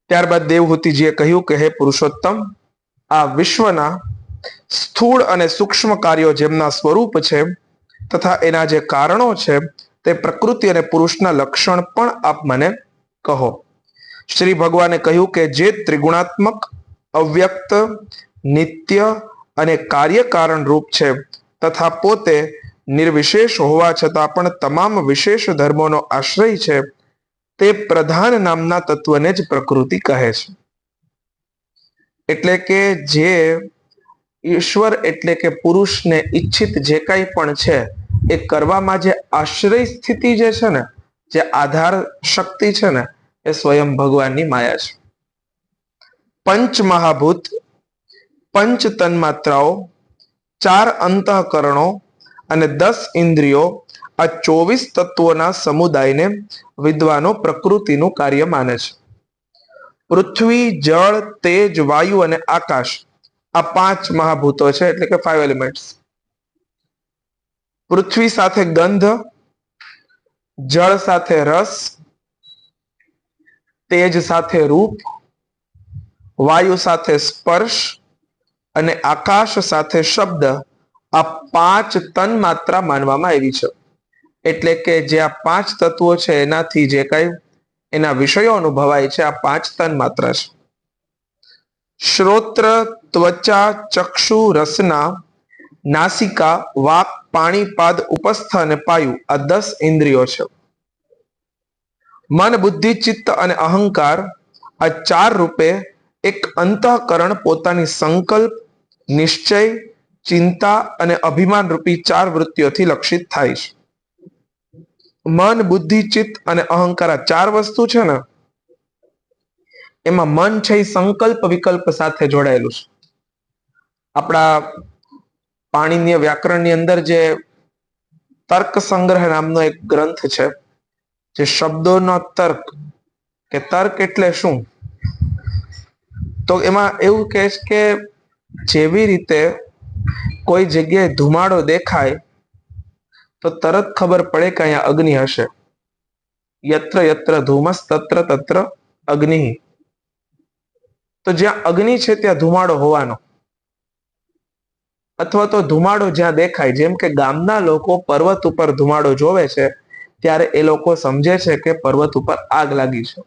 ત્યારબાદ દેવહૂતિજીએ કહ્યું કે હે પુરુષોત્તમ, આ વિશ્વના સ્થૂળ અને સૂક્ષ્મ કાર્યો જેમના સ્વરૂપ છે તથા એના જે કારણો છે તે પ્રકૃતિ અને પુરુષના લક્ષણ પણ આપ મને કહો. શ્રી ભગવાને કહ્યું કે જે ત્રિગુણાત્મક, અવ્યક્ત, નિત્ય અને કાર્યકારણ રૂપ છે તથા પોતે નિર્વિશેષ હોવા છતાં પણ તમામ વિશેષ ધર્મોનો આશ્રય છે, તે પ્રધાન નામના તત્વને જ પ્રકૃતિ કહે છે. એટલે કે જે ઈશ્વર એટલે કે પુરુષને ઈચ્છિત જે કંઈ પણ છે એ કરવામાં જે આશ્રય સ્થિતિ જે છે ને, જે આધાર શક્તિ છે ને, એ સ્વયં ભગવાનની માયા છે. પંચ મહાભૂત, પંચ તન્માત્રાઓ, 4 અંતઃકરણો અને 10 ઇન્દ્રિયો, આ 24 તત્વોના સમુદાયને વિદ્વાનો પ્રકૃતિનું કાર્ય માને છે. પૃથ્વી, જળ, તેજ, વાયુ અને આકાશ, આ 5 મહાભૂતો છે, એટલે કે 5 એલિમેન્ટ્સ. પૃથ્વી સાથે ગંધ, જળ સાથે રસ, તેજ સાથે રૂપ, વાયુ સાથે સ્પર્શ અને આકાશ સાથે શબ્દ, આ 5 તન્માત્રા માનવામાં આવી છે. એટલે કે જે આ 5 તત્વો છે એનાથી જે કઈ એના વિષયો અનુભવાય છે, આ 5 તન્માત્રા છે. શ્રોત્ર, ત્વચા, ચક્ષુ, રસના, નાસિકા, વાક, પાણી, પાદ, ઉપસ્થ અને પાયુ, આ 10 ઇન્દ્રિયો છે. મન, બુદ્ધિ, ચિત્ત અને અહંકાર, આ 4 રૂપે એક અંતઃકરણ પોતાની સંકલ્પ, નિશ્ચય, ચિંતા અને અભિમાન રૂપી 4 વૃત્તિઓથી લક્ષિત થાય છે. મન, બુદ્ધિ, ચિત્ત અને અહંકાર, આ 4 વસ્તુ છે ને, એમાં મન છે એ સંકલ્પ વિકલ્પ સાથે જોડાયેલું છે. આપણા પાણીનીય વ્યાકરણની અંદર જે તર્ક સંગ્રહ નામનો એક ગ્રંથ છે, જે શબ્દોનો તર્ક, કે તર્ક એટલે શું, તો એમાં એવું કહે છે કે જેવી રીતે કોઈ જગ્યાએ ધુમાડો દેખાય તો તરત ખબર પડે કે અહીંયા અગ્નિ હશે. યત્ર યત્ર ધૂમસ તત્ર તત્ર અગ્નિ. તો જ્યાં અગ્નિ છે ત્યાં ધુમાડો હોવાનો. અથવા તો ધુમાડો જ્યાં દેખાય, જેમ કે ગામના લોકો પર્વત ઉપર ધુમાડો જોવે છે ત્યારે એ લોકો સમજે છે કે પર્વત ઉપર આગ લાગી છે.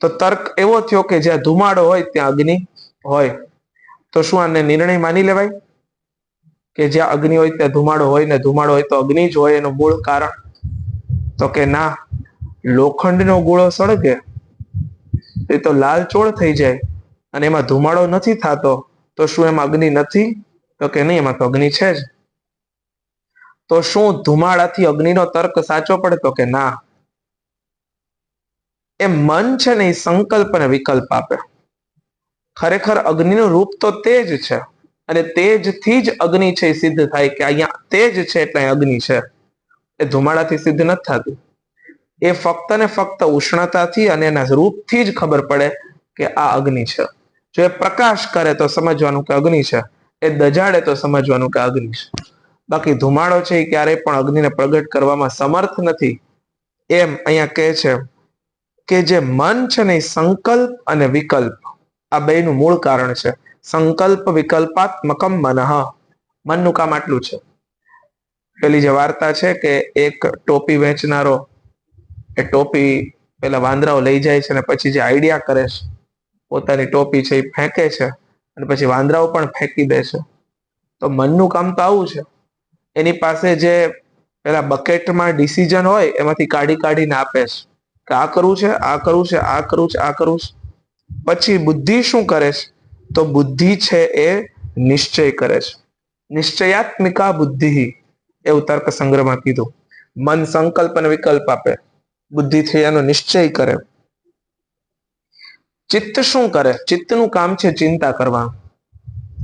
તો તર્ક એવો થયો કે જ્યાં ધુમાડો હોય ત્યાં અગ્નિ હોય. તો શું આને નિર્ણય માની લેવાય કે જ્યાં અગ્નિ હોય ત્યાં ધુમાડો હોય, ને ધુમાડો હોય તો અગ્નિ જ હોય એનું મૂળ કારણ? તો કે ના, લોખંડનો ગોળો સળગે એ તો લાલચોળ થઈ જાય અને એમાં ધુમાડો નથી થતો, તો શું એમાં અગ્નિ નથી? તો કે નહીં, એમાં તો અગ્નિ છે જ. તો શું ધુમાડાથી અગ્નિનો તર્ક સાચો પડે? તો કે ના. એ મન છે ને એ સંકલ્પ અને વિકલ્પ આપે. ખરેખર અગ્નિનું રૂપ તો તેજ છે, અને તેજથી જ અગ્નિ છે એ સિદ્ધ થાય કે અહીંયા તેજ છે એટલે અગ્નિ છે. એ ધુમાડાથી સિદ્ધ નથી થતું. એ ફક્ત ને ફક્ત ઉષ્ણતાથી અને એના રૂપથી જ ખબર પડે કે આ અગ્નિ છે. જો એ પ્રકાશ કરે તો સમજવાનું કે અગ્નિ છે, એ દજાડે તો સમજવાનું કે અગ્નિ છે. બાકી ધુમાડો છે એ ક્યારેય પણ અગ્નિને પ્રગટ કરવામાં સમર્થ નથી. એમ અહીંયા કહે છે કે જે મન છે ને એ સંકલ્પ અને વિકલ્પ, આ બેનું મૂળ કારણ છે. સંકલ્પ વિકલ્પાત્મકમ મનઃ. મનનું કામ આટલું છે. પેલી જે વાર્તા છે કે એક ટોપી વેચનારો એ ટોપી પેલા વાંદરાઓ લઈ જાય છે, અને પછી જે આઈડિયા કરે છે, પોતાની ટોપી છે એ ફેંકે છે, અને પછી વાંદરાઓ પણ ફેંકી દે છે. તો મનનું કામ તો આવું છે. એની પાસે જે પેલા બકેટમાં ડિસિઝન હોય એમાંથી કાઢી કાઢીને આપે છે કે આ કરવું છે, આ કરવું છે, આ કરવું છે, આ કરવું છે. પછી બુદ્ધિ શું કરે છે? તો બુદ્ધિ છે એ નિશ્ચય કરે છે. નિશ્ચયાત્મિકા બુદ્ધિ, એવું તર્ક સંગ્રહમાં કીધું. મન સંકલ્પ અને વિકલ્પ આપે, બુદ્ધિથી એનો નિશ્ચય કરે. ચિત્ત શું કરે? ચિત્તનું કામ છે ચિંતા કરવાનું,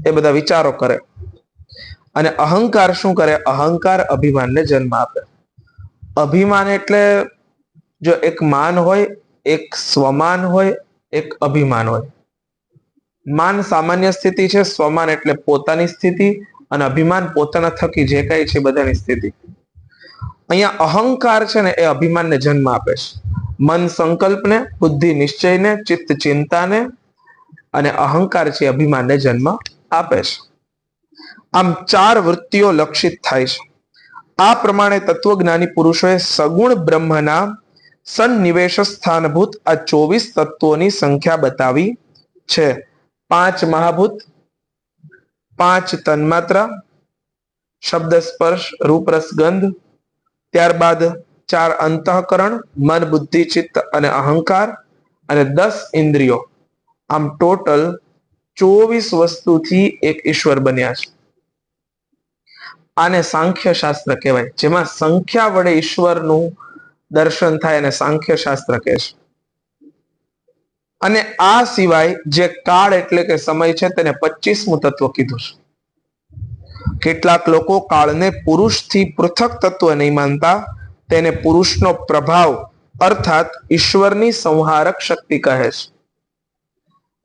એ બધા વિચારો કરે. અને અહંકાર શું કરે? અહંકાર અભિમાનને જન્મ આપે. અભિમાન એટલે જો એક માન હોય, એક સ્વમાન હોય, એક અભિમાન હોય. માન સામાન્ય સ્થિતિ છે, સ્વમાન એટલે પોતાની સ્થિતિ, અને અભિમાન પોતાના થકી જે કઈ છે બધાની સ્થિતિ. અહીંયા અહંકાર છે ને એ અભિમાનને જન્મ આપે છે. મન સંકલ્પને, બુદ્ધિ નિશ્ચયને, ચિત્ત ચિંતાને અને અહંકાર છે અભિમાનને જન્મ આપે છે. આમ 4 વૃત્તિઓ લક્ષિત થાય છે. આ પ્રમાણે તત્વજ્ઞાની પુરુષોએ સગુણ બ્રહ્મના સન્નિવેશ સ્થાનભૂત આ 24 તત્વોની સંખ્યા બતાવી છે. 5 મહાભૂત, 5 તન્માત્રા, શબ્દ સ્પર્શ રૂપ રસ ગંધ, ત્યારબાદ 4 અંતઃકરણ, મન બુદ્ધિ ચિત્ત અને અહંકાર, અને 10 ઇન્દ્રિયો. આમ ટોટલ 24 વસ્તુથી એક ઈશ્વર બન્યા છે. આને સાંખ્ય શાસ્ત્ર કહેવાય, જેમાં સંખ્યા વડે ઈશ્વરનું દર્શન થાય અને સાંખ્ય શાસ્ત્ર કહે છે. અને આ સિવાય જે કાળ એટલે કે સમય છે તેને 25મું તત્વ કીધું છે. કેટલાક લોકો કાળને પુરુષથી પૃથક તત્વ નહીં માનતા, તેને પુરુષનો પ્રભાવ અર્થાત ઈશ્વરની સંહારક શક્તિ કહે છે,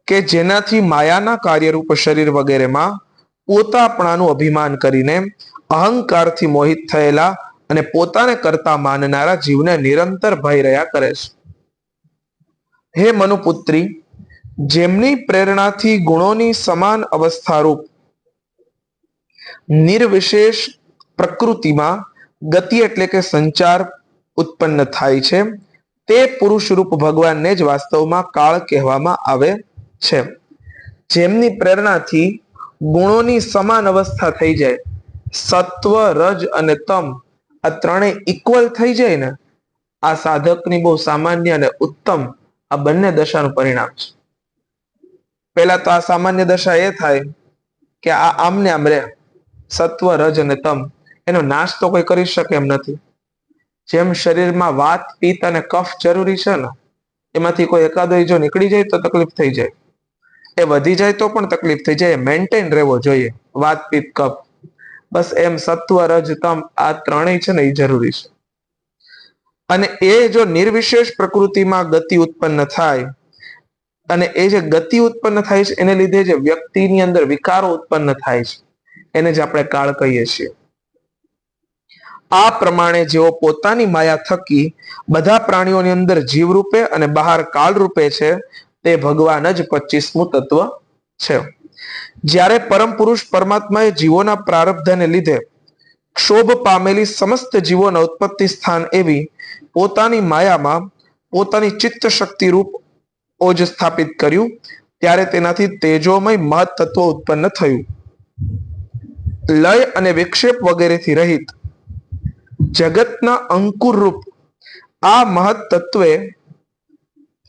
કે જેનાથી માયાના કાર્યરૂપ શરીર વગેરેમાં પોતાપણાનું અભિમાન કરીને અહંકારથી મોહિત થયેલા અને પોતાને કરતા માનનારા જીવને નિરંતર ભય રહ્યા કરે છે. હે મનુપુત્રી, જેમની પ્રેરણાથી ગુણોની સમાન અવસ્થારૂપ નિર્વિશેષ પ્રકૃતિમાં ગતિ એટલે કે સંચાર ઉત્પન્ન થાય છે, તે પુરુષ રૂપ ભગવાનને જ વાસ્તવમાં કાળ કહેવામાં આવે છે. જેમની પ્રેરણાથી ગુણોની સમાન અવસ્થા થઈ જાય, સત્વ રજ અને તમ આ ત્રણેય ઇક્વલ થઈ જાય ને, આ સાધકની બહુ સામાન્ય અને ઉત્તમ આ બંને દશાનું પરિણામ છે. પહેલા તો આ સામાન્ય દશા એ થાય કે આ આમને આમ રે, સત્વ રજ અને તમ, એનો નાશ તો કોઈ કરી શકે એમ નથી. જેમ શરીરમાં વાત પિત્ત અને કફ જરૂરી છે ને, એમાંથી કોઈ એકાદો જો નીકળી જાય તો તકલીફ થઈ જાય, એ વધી જાય તો પણ તકલીફ થઈ જાય. મેન્ટેન રહેવો જોઈએ વાત પિત્ત કફ. બસ એમ સત્વ રજ તમ આ ત્રણેય છે ને એ જરૂરી છે. અને એ જો નિર્વિશેષ પ્રકૃતિમાં ગતિ ઉત્પન્ન થાય, અને એ જે ગતિ ઉત્પન્ન થાય છે એને લીધે જે વ્યક્તિની અંદર વિકારો ઉત્પન્ન થાય છે, એને જ આપણે કાળ કહીએ છીએ. આ પ્રમાણે જેઓ પોતાની માયા થકી બધા પ્રાણીઓની અંદર જીવ રૂપે અને બહાર કાળ રૂપે છે, તે ભગવાન જ 25મું તત્વ છે. જ્યારે પરમ પુરુષ પરમાત્માએ જીવોના પ્રારબ્ધને લીધે ક્ષોભ પામેલી સમસ્ત જીવોના ઉત્પત્તિ સ્થાન એવી પોતાની માયામાં પોતાની ચિત્ત શક્તિ રૂપ ઓજ સ્થાપિત કર્યું, ત્યારે તેનાથી તેજોમય મહત તત્વ ઉત્પન્ન થયું. લય અને વિક્ષેપ વગેરેથી રહિત જગતના અંકુર રૂપ આ મહત તત્વે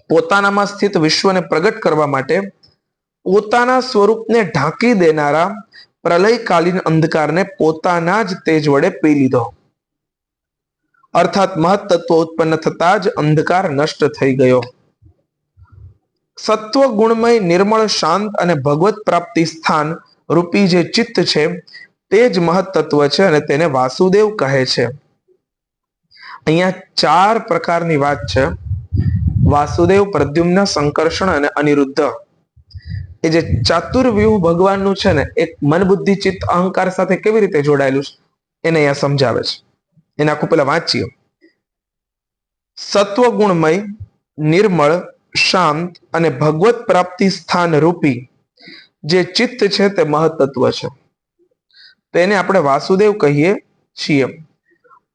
પોતાનામાં સ્થિત વિશ્વને પ્રગટ કરવા માટે પોતાના સ્વરૂપને ઢાંકી દેનારા પ્રલયકાલીન અંધકારને પોતાના જ તેજ વડે પી લીધો. અર્થાત મહત તત્વ ઉત્પન્ન થતા જ અંધકાર નષ્ટ થઈ ગયો. સત્વ ગુણમય નિર્મળ શાંત અને ભગવત પ્રાપ્તિ સ્થાન રૂપી જે ચિત્ત છે તે જ મહત તત્વ છે અને તેને વાસુદેવ કહે છે. અહીંયા 4 પ્રકારની વાત છે. વાસુદેવ, પ્રદ્યુમ્ન, સંકર્ષણ અને અનિરુદ્ધ. એ જે ચાતુર્વ્યુહ ભગવાનનું છે ને, એક મન બુદ્ધિ ચિત્ત અહંકાર સાથે કેવી રીતે જોડાયેલું છે એને અહીંયા સમજાવે છે. એને આખું પેલા વાંચીએ. સત્વ ગુણમય નિર્મળ શાંત અને ભગવત પ્રાપ્તિ સ્થાન રૂપી જે ચિત્ત છે તે મહત્તત્વ છે, તેને આપણે વાસુદેવ કહીએ છીએ.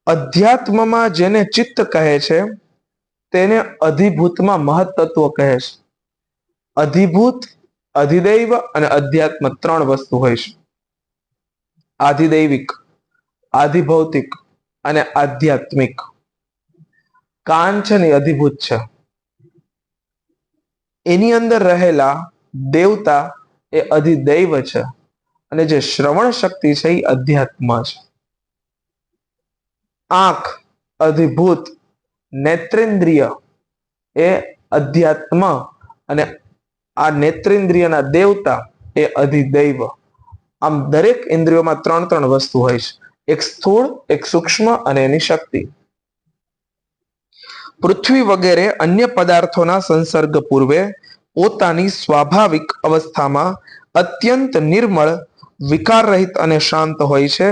અધ્યાત્મમાં જેને ચિત્ત કહે છે તેને અધિભૂતમાં મહત્તત્વ કહે છે. અધિભૂત, અધિદૈવ અને અધ્યાત્મ 3 વસ્તુ હોય છે. આધિદૈવિક, આધિભૌતિક અને આધ્યાત્મિક. કાન છે ને અધિભૂત છે, એની અંદર રહેલા દેવતા એ અધિદૈવ છે, અને જે શ્રવણ શક્તિ છે એ અધ્યાત્મ છે. આંખ અધિભૂત, નેત્રેન્દ્રિય એ અધ્યાત્મ, અને આ નેત્રેન્દ્રિયના દેવતા એ અધિદૈવ. આમ દરેક ઇન્દ્રિયોમાં 3 વસ્તુ હોય છે, એક સ્થૂળ, એક સૂક્ષ્મ અને એની શક્તિ. પૃથ્વી વગેરે અન્ય પદાર્થોના સંસર્ગ પૂર્વે પોતાની સ્વાભાવિક અવસ્થામાં અત્યંત નિર્મળ, વિકાર રહિત અને શાંત હોય છે.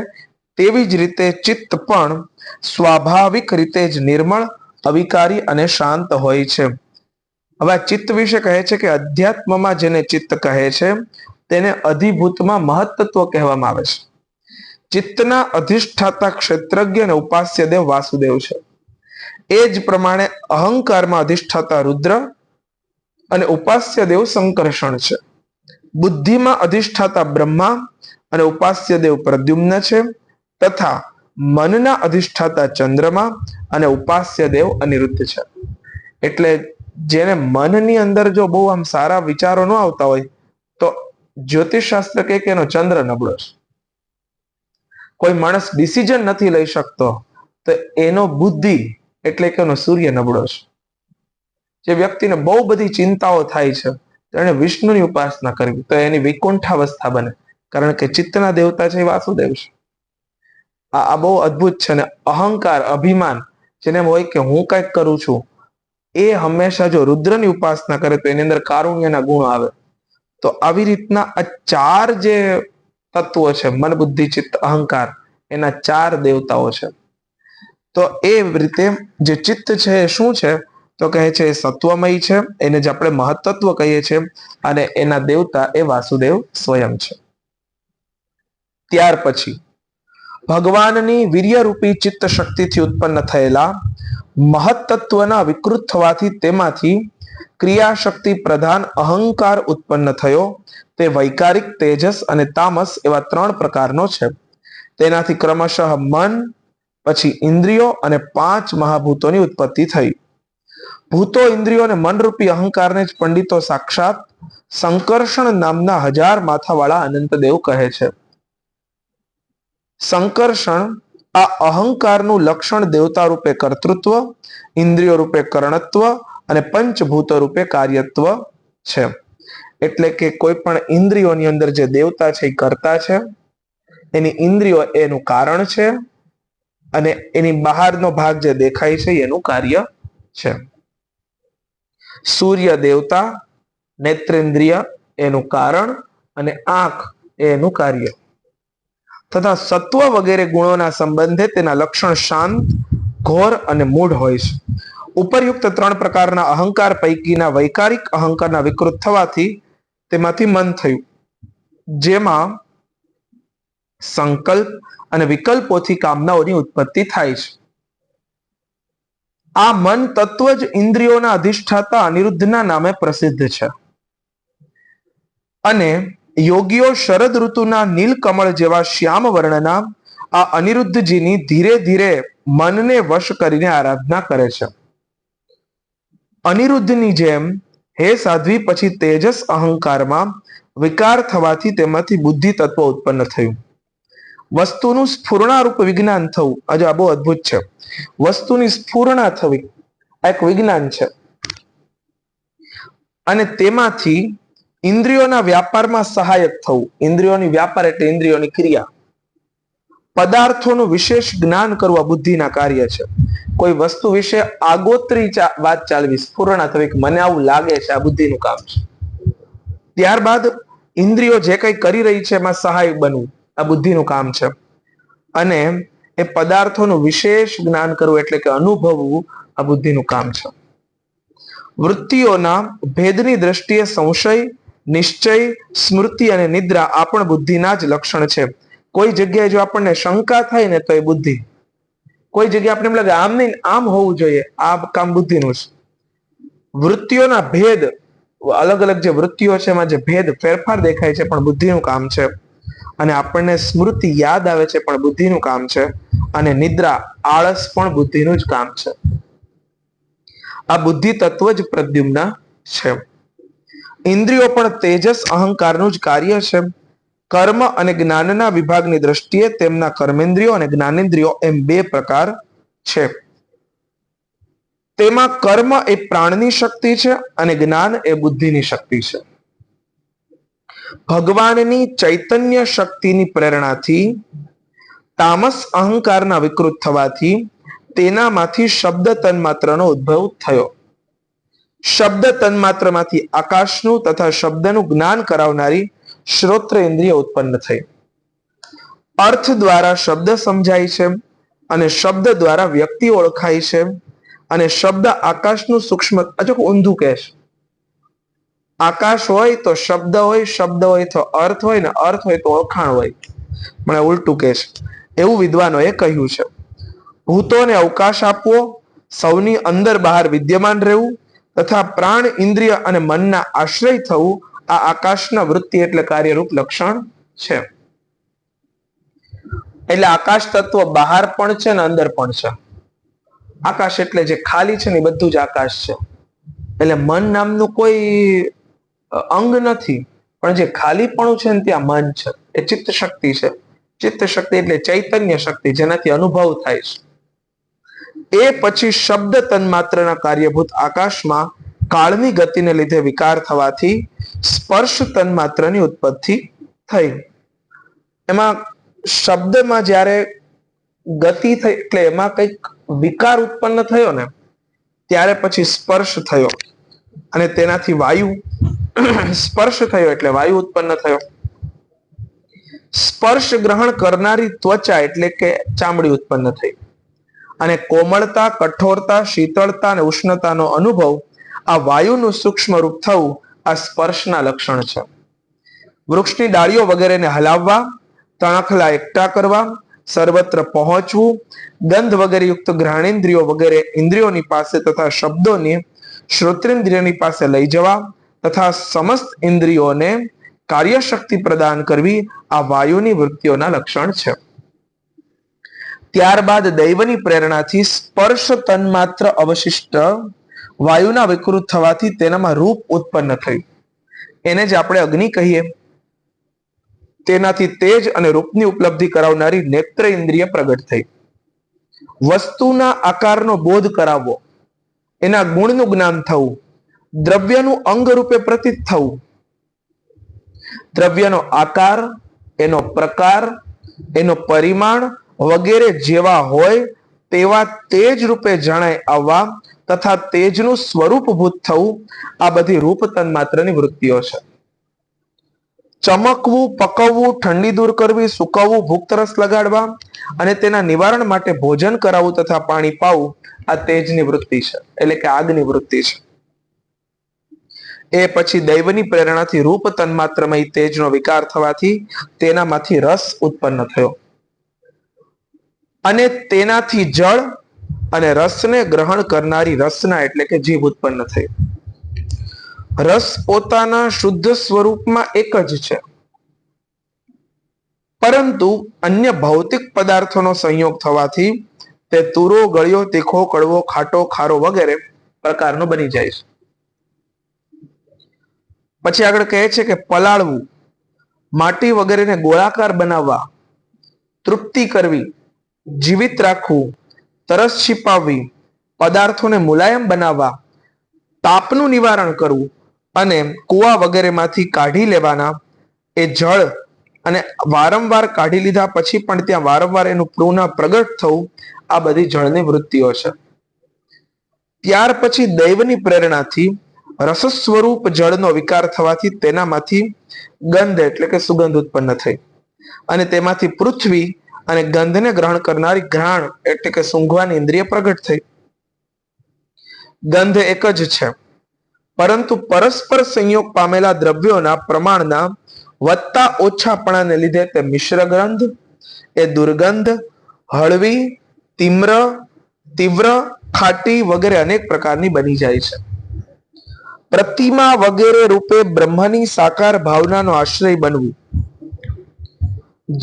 તેવી જ રીતે ચિત્ત પણ સ્વાભાવિક રીતે જ નિર્મળ, અવિકારી અને શાંત હોય છે. હવે આ ચિત્ત વિશે કહે છે કે અધ્યાત્મમાં જેને ચિત્ત કહે છે તેને અધિભૂતમાં મહત્તત્વ કહેવામાં આવે છે. ચિત્તના અધિષ્ઠાતા ક્ષેત્રજ્ઞ અને ઉપાસ્ય દેવ વાસુદેવ છે. એ જ પ્રમાણે અહંકારમાં અધિષ્ઠાતા રુદ્ર અને ઉપાસ્ય દેવ સંકર્ષણ છે. બુદ્ધિમાં અધિષ્ઠાતા બ્રહ્મા અને ઉપાસ્ય દેવ પ્રદ્યુમ્ન છે, તથા મનના અધિષ્ઠાતા ચંદ્રમા અને ઉપાસ્ય દેવ અનિરુદ્ધ છે. એટલે જેને મનની અંદર જો બહુ આમ સારા વિચારો ન આવતા હોય તો જ્યોતિષ શાસ્ત્ર કહે કે એનો ચંદ્ર નબળો છે. કોઈ માણસ ડિસિઝન નથી લઈ શકતો તો એનો બુદ્ધિ એટલે કે એનો સૂર્ય નબળો છે. જે વ્યક્તિને બહુ બધી ચિંતાઓ થાય છે તો એને વિષ્ણુની ઉપાસના કરવી તો એની વૈકુંઠાવસ્થા બને, કારણ કે ચિત્તના દેવતા છે એ વાસુદેવ છે. આ બહુ અદ્ભુત છે. ને અહંકાર, અભિમાન જેને એમ હોય કે હું કંઈક કરું છું, એ હંમેશા જો રુદ્રની ઉપાસના કરે તો એની અંદર કારુણ્યના ગુણ આવે. તો આવી રીતના આ ચાર જે તત્વો છે, મન, બુદ્ધિ, ચિત્ત, અહંકાર, એના ચાર દેવતાઓ છે. તો એ રીતે જે ચિત્ત છે એ શું છે તો કહે છે એ સત્વમય છે, એને જ આપણે મહત્તત્વ કહીએ છીએ, અને એના દેવતા એ વાસુદેવ સ્વયં છે. ત્યાર પછી ભગવાનની વીર્યરૂપી ચિત્ત શક્તિથી ઉત્પન્ન થયેલા મહત્તત્વના વિકૃત થવાથી તેમાંથી ક્રિયાશક્તિ પ્રધાન અહંકાર ઉત્પન્ન થયો. તે વૈકારિક, તેજસ અને તામસ એવા 3 પ્રકારનો છે. તેનાથી ક્રમશઃ મન, પછી ઇન્દ્રિયો અને 5 મહાભૂતોની ઉત્પત્તિ થઈ. ભૂતો, ઇન્દ્રિયો અને મનરૂપી અહંકારને જ પંડિતો સાક્ષાત સંકર્ષણ નામના 1000 માથાવાળા અનંતદેવ કહે છે. સંકર્ષણ આ અહંકારનું લક્ષણ દેવતા રૂપે કર્તૃત્વ, ઇન્દ્રિયો રૂપે કરણત્વ અને પંચભૂતો રૂપે કાર્યત્વ છે. એટલે કે કોઈ પણ ઇન્દ્રિયોની અંદર જે દેવતા છે એ કર્તા છે, એની ઇન્દ્રિયો એનું કારણ છે, અને એની બહારનો ભાગ જે દેખાય છે એનું કાર્ય છે. સૂર્ય દેવતા, નેત્રેન્દ્રિય એનું કારણ અને આંખ એનું કાર્ય, તથા સત્વ વગેરે ગુણોના સંબંધે તેના લક્ષણ શાંત, ઘોર અને મૂઢ હોય છે. ઉપરયુક્ત 3 પ્રકારના અહંકાર પૈકીના વૈકારિક અહંકારના વિકૃત થવાથી તેમાંથી મન થયું, જેમાં સંકલ્પ અને વિકલ્પોથી કામનાઓની ઉત્પત્તિ થાય છે. આ મન તત્વ જ ઇન્દ્રિયોના અધિષ્ઠાતા અનિરુદ્ધના નામે પ્રસિદ્ધ છે. અને યોગીઓ શરદ ઋતુના નીલકમળ જેવા શ્યામ વર્ણના આ અનિરુદ્ધજીની ધીરે ધીરે મનને વશ કરીને આરાધના કરે છે. અનિરુદ્ધની જેમ હે સાધ્વી પછી તેજસ અહંકારમાં વિકાર થવાથી તેમાંથી બુદ્ધિ તત્વ ઉત્પન્ન થયું. વસ્તુનું સ્ફુરણારૂપ વિજ્ઞાન થવું, આજે આ બહુ અદ્ભુત છે. વસ્તુની સ્ફુરણા થવી આ એક વિજ્ઞાન છે. અને તેમાંથી ઇન્દ્રિયોના વ્યાપારમાં સહાયક થવું. ઇન્દ્રિયોની વ્યાપાર એટલે ઇન્દ્રિયોની ક્રિયા. પદાર્થોનું વિશેષ જ્ઞાન કરવું બુદ્ધિના કાર્ય છે. કોઈ વસ્તુ વિશે આગોતરી વાત ચાલવી, સ્ફુરણા થવી કે મને આવું લાગે છે, આ બુદ્ધિનું કામ છે. ત્યારબાદ ઇન્દ્રિયો જે કંઈ કરી રહી છે એમાં સહાયક બનવું, આ બુદ્ધિનું કામ છે. અને એ પદાર્થોનું વિશેષ જ્ઞાન કરવું એટલે કે અનુભવવું, આ બુદ્ધિનું કામ છે. વૃત્તિઓના ભેદની દ્રષ્ટિએ સંશય, નિશ્ચય, સ્મૃતિ અને નિદ્રા આ પણ બુદ્ધિના જ લક્ષણ છે. કોઈ જગ્યાએ જો આપણને શંકા થાય ને તો એ બુદ્ધિ. કોઈ જગ્યાએ આપણે એમ લાગે આમ નહીં આમ હોવું જોઈએ, આ કામ બુદ્ધિનું છે. વૃત્તિઓના ભેદ, અલગ અલગ જે વૃત્તિઓ છે એમાં જે ભેદ ફેરફાર દેખાય છે પણ બુદ્ધિનું કામ છે. અને આપણને સ્મૃતિ યાદ આવે છે પણ બુદ્ધિનું કામ છે. અને નિદ્રા, આળસ પણ બુદ્ધિનું જ કામ છે. આ બુદ્ધિ તત્વ જ પ્રદ્યુમ્ન છે. ઇન્દ્રિયો પણ તેજસ અહંકારનું જ કાર્ય છે. કર્મ અને જ્ઞાનના વિભાગની દ્રષ્ટિએ તેમના કર્મેન્દ્રિયો અને જ્ઞાનેન્દ્રિયો એમ 2 પ્રકાર છે. તેમાં કર્મ એ પ્રાણની શક્તિ છે અને જ્ઞાન એ બુદ્ધિની શક્તિ છે. ભગવાનની ચૈતન્ય શક્તિની પ્રેરણાથી તામસ અહંકારના વિકૃત થવાથી તેનામાંથી શબ્દ તન્માત્રનો ઉદ્ભવ થયો. શબ્દ તન્માત્રમાંથી આકાશનું તથા શબ્દનું જ્ઞાન કરાવનારી શ્રોત્ર ઇન્દ્રિય ઉત્પન્ન થઈ. અર્થ દ્વારા શબ્દ સમજાય છે અને શબ્દ દ્વારા વ્યક્તિ ઓળખાય છે. અને શબ્દ આકાશનું સૂક્ષ્મ, ઊંધું કહેશ. આકાશ હોય તો શબ્દ હોય, શબ્દ હોય તો અર્થ હોય, ને અર્થ હોય તો ઓળખાણ હોય. મને ઉલટું કહેશ. એવું વિદ્વાનોએ કહ્યું છે. ભૂતોને અવકાશ આપવો, સૌની અંદર બહાર વિદ્યમાન રહેવું તથા પ્રાણ, ઇન્દ્રિય અને મનના આશ્રય થવું, આ આકાશના વૃત્તિ એટલે કાર્યરૂપ લક્ષણ છે. એટલે આકાશ તત્વ બહાર પણ છે ને અંદર પણ છે. આકાશ એટલે જે ખાલી છે ને એ બધું જ આકાશ છે. એટલે મન નામનું કોઈ અંગ નથી, પણ જે ખાલીપણું છે ને ત્યાં મન છે. એ ચિત્ત શક્તિ છે. ચિત્ત શક્તિ એટલે ચૈતન્ય શક્તિ, જેનાથી અનુભવ થાય છે. એ પછી શબ્દ તન્માત્રના કાર્યભૂત આકાશમાં કાળની ગતિને લીધે વિકાર થવાથી સ્પર્શ તન્માત્રની ઉત્પત્તિ થઈ. એમાં શબ્દમાં જ્યારે ગતિ થઈ એટલે એમાં કંઈક વિકાર ઉત્પન્ન થયો ને, ત્યારે પછી સ્પર્શ થયો અને તેનાથી વાયુ સ્પર્શ થયો એટલે વાયુ ઉત્પન્ન થયો. સ્પર્શ ગ્રહણ કરનારી ત્વચા એટલે કે ચામડી ઉત્પન્ન થઈ અને કોમળતા, કઠોરતા, શીતળતા અને ઉષ્ણતાનો અનુભવ, આ વાયુનું સૂક્ષ્મ રૂપ થવું, આ સ્પર્શના લક્ષણ છે. વૃક્ષની ડાળીઓ વગેરેને હલાવવા, તણખલા એકઠા કરવા, સર્વત્ર પહોંચવું, ગંધ વગેરે યુક્ત ઘ્રાણેન્દ્રિયો વગેરે ઇન્દ્રિયોની પાસે તથા શબ્દોની શ્રોત્રેન્દ્રિયની પાસે લઈ જવા તથા સમસ્ત ઇન્દ્રિયોને કાર્યશક્તિ પ્રદાન કરવી, આ વાયુની વૃત્તિઓના લક્ષણ છે. ત્યારબાદ દૈવની પ્રેરણાથી સ્પર્શ તન્માત્ર અવશિષ્ટ વાયુના વિકૃત થવાથી તેનામાં રૂપ ઉત્પન્ન થયું. એને જ આપણે અગ્નિ કહીએ. તેનાથી તેજ અને રૂપની ઉપલબ્ધિ કરાવનારી નેત્ર ઇન્દ્રિય પ્રગટ થઈ. વસ્તુના આકારનો બોધ કરાવવો, એના ગુણનું જ્ઞાન થવું, દ્રવ્યનું અંગ રૂપે પ્રતીત થવું, દ્રવ્યનો આકાર, એનો પ્રકાર, એનો પરિમાણ વગેરે જેવા હોય તેવા તેજ રૂપે જણાય આવવા તથા તેજનું સ્વરૂપભૂત થવું, આ બધી રૂપ તન્માત્રની વૃત્તિઓ છે. ચમકવું, પકવવું, ઠંડી દૂર કરવી, સુકવવું, ભૂખ તરસ લગાડવા અને તેના નિવારણ માટે ભોજન કરાવવું તથા પાણી પાવું, આ તેજની વૃત્તિ છે, એટલે કે આગની વૃત્તિ છે. એ પછી દૈવની પ્રેરણાથી રૂપ તન્માત્રમય તેજનો વિકાર થવાથી તેનામાંથી રસ ઉત્પન્ન થયો અને તેનાથી જળ અને રસને ગ્રહણ કરનારી રસના એટલે કે જીભ ઉત્પન્ન થઈ. રસ પોતાના શુદ્ધ સ્વરૂપમાં એક જ છે, પરંતુ અન્ય ભૌતિક પદાર્થોનો સંયોગ થવાથી તે તુરો, ગળ્યો, તીખો, કડવો, ખાટો, ખારો વગેરે પ્રકારનો બની જાય છે. પછી આગળ કહે છે કે પલાળવું, માટી વગેરેને ગોળાકાર બનાવવા, તૃપ્તિ કરવી, જીવિત રાખવું, તરસ छिपाવવી, પદાર્થોને મુલાયમ બનાવવા, તાપનું નિવારણ કરવું અને કુવા વગેરેમાંથી કાઢી લેવાના એ જળ અને વારંવાર કાઢી લીધા પછી પણ ત્યાં વારંવાર એનું પુનઃ પ્રગટ થવું, આ બધી જળની વૃત્તિઓ છે. ત્યાર પછી દૈવની પ્રેરણાથી રસ સ્વરૂપ જળનો વિકાર થવાથી તેનામાંથી ગંધ એટલે કે સુગંધ ઉત્પન્ન થઈ અને તેમાંથી પૃથ્વી અને ગંધને ગ્રહણ કરનારી ઘ્રાણ એટલે કે સૂંઘવાની ઇન્દ્રિય પ્રગટ થઈ. ગંધ એક જ છે, પરંતુ પરસ્પર સંયોગ પામેલા દ્રવ્યોના પ્રમાણના વધતા ઓછાપણાને લીધે તે મિશ્ર ગંધ, એ દુર્ગંધ, હળવી, તીવ્ર, ખાટી વગેરે અનેક પ્રકારની બની જાય છે. પ્રતિમા વગેરે રૂપે બ્રહ્મની સાકાર ભાવનાનો આશ્રય બનવું,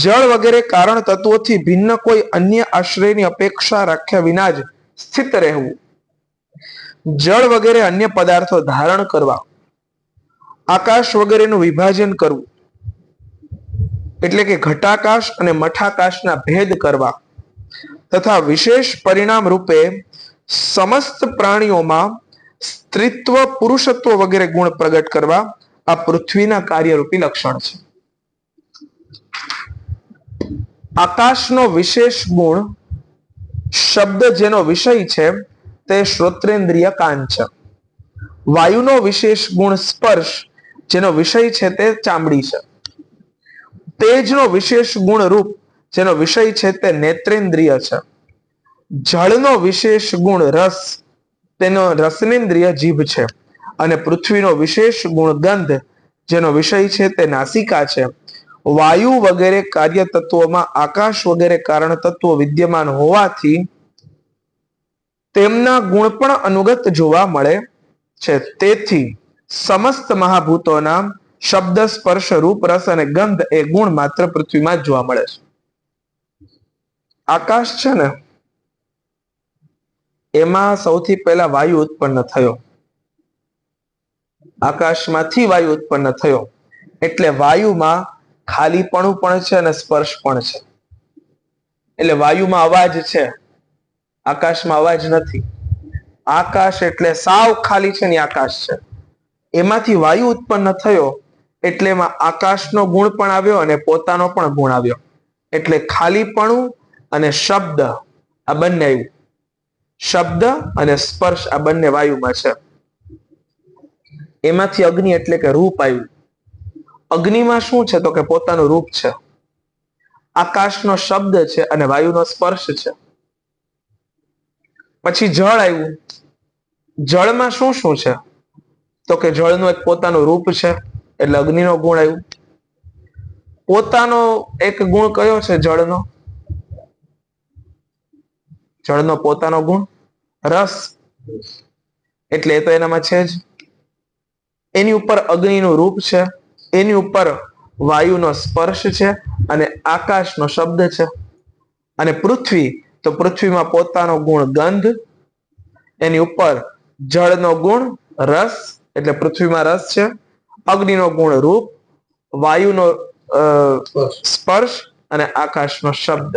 જળ વગેરે કારણ તત્વોથી ભિન્ન કોઈ અન્ય આશ્રયની અપેક્ષા રાખ્યા વિના જ સ્થિત રહેવું, જળ વગેરે અન્ય પદાર્થો ધારણ કરવા, આકાશ વગેરેનું વિભાજન કરવું એટલે કે ઘટાકાશ અને મઠાકાશના ભેદ કરવા તથા વિશેષ પરિણામ રૂપે સમસ્ત પ્રાણીઓમાં સ્ત્રીત્વ, પુરુષત્વ વગેરે ગુણ પ્રગટ કરવા, આ પૃથ્વીના કાર્યરૂપી લક્ષણ છે. આકાશનો વિશેષ ગુણ શબ્દ જેનો વિષય છે તે શ્રોત્રેન્દ્રિય કાન છે. વાયુનો વિશેષ ગુણ સ્પર્શ જેનો વિષય છે તે ચામડી છે. તેજનો વિશેષ ગુણ રૂપ જેનો વિષય છે તે નેત્રેન્દ્રિય છે. જળનો વિશેષ ગુણ રસ તેનો રસનેન્દ્રિય જીભ છે, અને પૃથ્વીનો વિશેષ ગુણ ગંધ, જેનો વિષય છે તે નાસિકા છે. વાયુ વગેરે કાર્ય તત્વોમાં આકાશ વગેરે કારણ તત્વો વિદ્યમાન હોવાથી તેમના ગુણ પણ અનુગત જોવા મળે છે. તેથી સમસ્ત મહાભૂતોના શબ્દ, સ્પર્શ, રૂપ, રસ અને ગંધ એ ગુણ માત્ર પૃથ્વીમાં જ જોવા મળે છે. આકાશ છે ને, એમાં સૌથી પહેલા વાયુ ઉત્પન્ન થયો. આકાશમાંથી વાયુ ઉત્પન્ન થયો, એટલે વાયુમાં ખાલીપણું પણ છે અને સ્પર્શ પણ છે. એટલે વાયુમાં અવાજ છે, આકાશમાં અવાજ નથી. આકાશ એટલે સાવ ખાલી છે ને આકાશ છે. એમાંથી વાયુ ઉત્પન્ન થયો, એટલે એમાં આકાશનો ગુણ પણ આવ્યો અને પોતાનો પણ ગુણ આવ્યો. એટલે ખાલીપણું અને શબ્દ આ બંને આવ્યું. શબ્દ અને સ્પર્શ આ બંને વાયુમાં છે. એમાંથી અગ્નિ એટલે કે રૂપ આવ્યું. અગ્નિમાં શું છે તો કે પોતાનું રૂપ છે. આકાશનો શબ્દ છે અને વાયુનો સ્પર્શ છે. પછી જળ આવ્યું. જળમાં શું શું છે તો કે જળનું એક પોતાનું રૂપ છે, એટલે અગ્નિનો ગુણ આવ્યું. પોતાનો એક ગુણ કયો છે જળનો? જળનો પોતાનો ગુણ રસ, એટલે એ તો એનામાં છે જ. એની ઉપર અગ્નિનું રૂપ છે, એની ઉપર વાયુનો સ્પર્શ છે અને આકાશનો શબ્દ છે. અને પૃથ્વી, તો પૃથ્વીમાં પોતાનો ગુણ ગંધ, એની ઉપર જળનો ગુણ રસ, એટલે પૃથ્વીમાં રસ છે. અગ્નિનો ગુણ રૂપ, વાયુનો સ્પર્શ અને આકાશનો શબ્દ.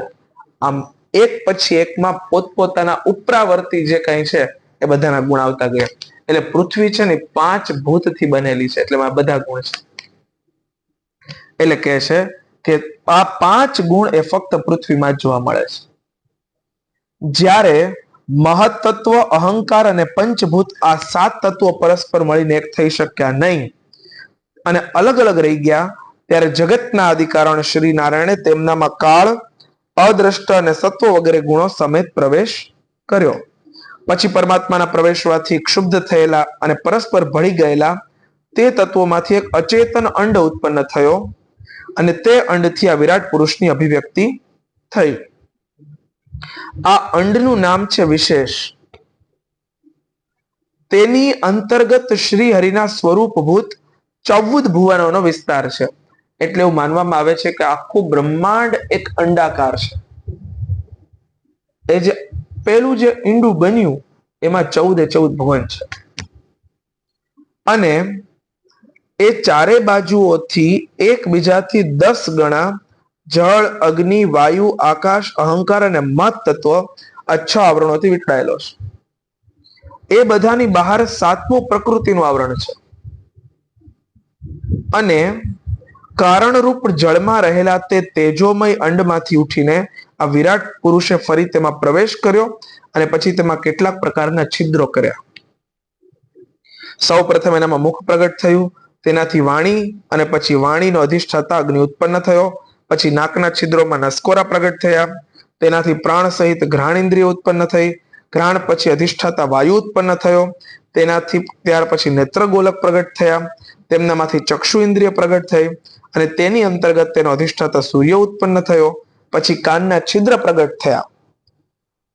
આમ એક પછી એકમાં પોતપોતાના ઉપરાવર્તી જે કઈ છે એ બધાના ગુણ આવતા ગયા. એટલે પૃથ્વી છે ને 5 ભૂતથી બનેલી છે, એટલે એમાં બધા ગુણ છે. એટલે કે છે કે આ 5 ગુણ એ ફક્ત પૃથ્વીમાં જ જોવા મળે છે. જ્યારે મહત્તત્વ, અહંકાર અને પંચભૂત આ 7 તત્વો પરસ્પર મળીને એક થઈ શક્યા નહીં અને અલગ અલગ રહી ગયા, ત્યારે જગતના અધિકારણ શ્રી નારાયણે તેમનામાં કાળ, અદ્રષ્ટ અને સત્વ વગેરે ગુણો સમેત પ્રવેશ કર્યો. પછી પરમાત્માના પ્રવેશવાથી ક્ષુબ્ધ થયેલા અને પરસ્પર ભળી ગયેલા તે તત્વોમાંથી એક અચેતન અંડ ઉત્પન્ન થયો, અને તે અંડથી આ વિરાટ પુરુષની અભિવ્યક્તિ થઈ. આ અંડનું નામ છે વિશેષ. તેની અંતર્ગત શ્રી હરિના સ્વરૂપભૂત 14 ભુવનોનો વિસ્તાર છે. એટલે એવું માનવામાં આવે છે કે આખું બ્રહ્માંડ એક અંડાકાર છે. એ જે પેલું જે ઈંડું બન્યું એમાં 14 ભુવન છે. અને એ ચારે બાજુઓથી એકબીજાથી 10 ગણા જળ, અગ્નિ, વાયુ, આકાશ, અહંકાર અને મત તત્વ આ 6 આવરણોથી વીંટળાયેલો છે. એ બધાની બહાર 7મું પ્રકૃતિનું આવરણ છે. અને કારણરૂપ જળમાં રહેલા તે તેજોમય અંડમાંથી ઉઠીને આ વિરાટ પુરુષે ફરી તેમાં પ્રવેશ કર્યો અને પછી તેમાં કેટલાક પ્રકારના છિદ્રો કર્યા. સૌ પ્રથમ એનામાં મુખ પ્રગટ થયું, તેનાથી વાણી, અને પછી વાણીનો અધિષ્ઠાતા અગ્નિ ઉત્પન્ન થયો. પછી નાકના છિદ્રોમાં નસકોરા પ્રગટ થયા, તેનાથી પ્રાણ સહિત ઘ્રાણ ઇન્દ્રિય ઉત્પન્ન થઈ. ઘ્રાણ પછી અધિષ્ઠાતા વાયુ ઉત્પન્ન થયો, તેનાથી ત્યાર પછી નેત્રગોલક પ્રગટ થયા, તેમનામાંથી ચક્ષુ ઇન્દ્રિય પ્રગટ થઈ, અને તેની અંતર્ગત તેનો અધિષ્ઠાતા સૂર્ય ઉત્પન્ન થયો. પછી કાનના છિદ્ર પ્રગટ થયા,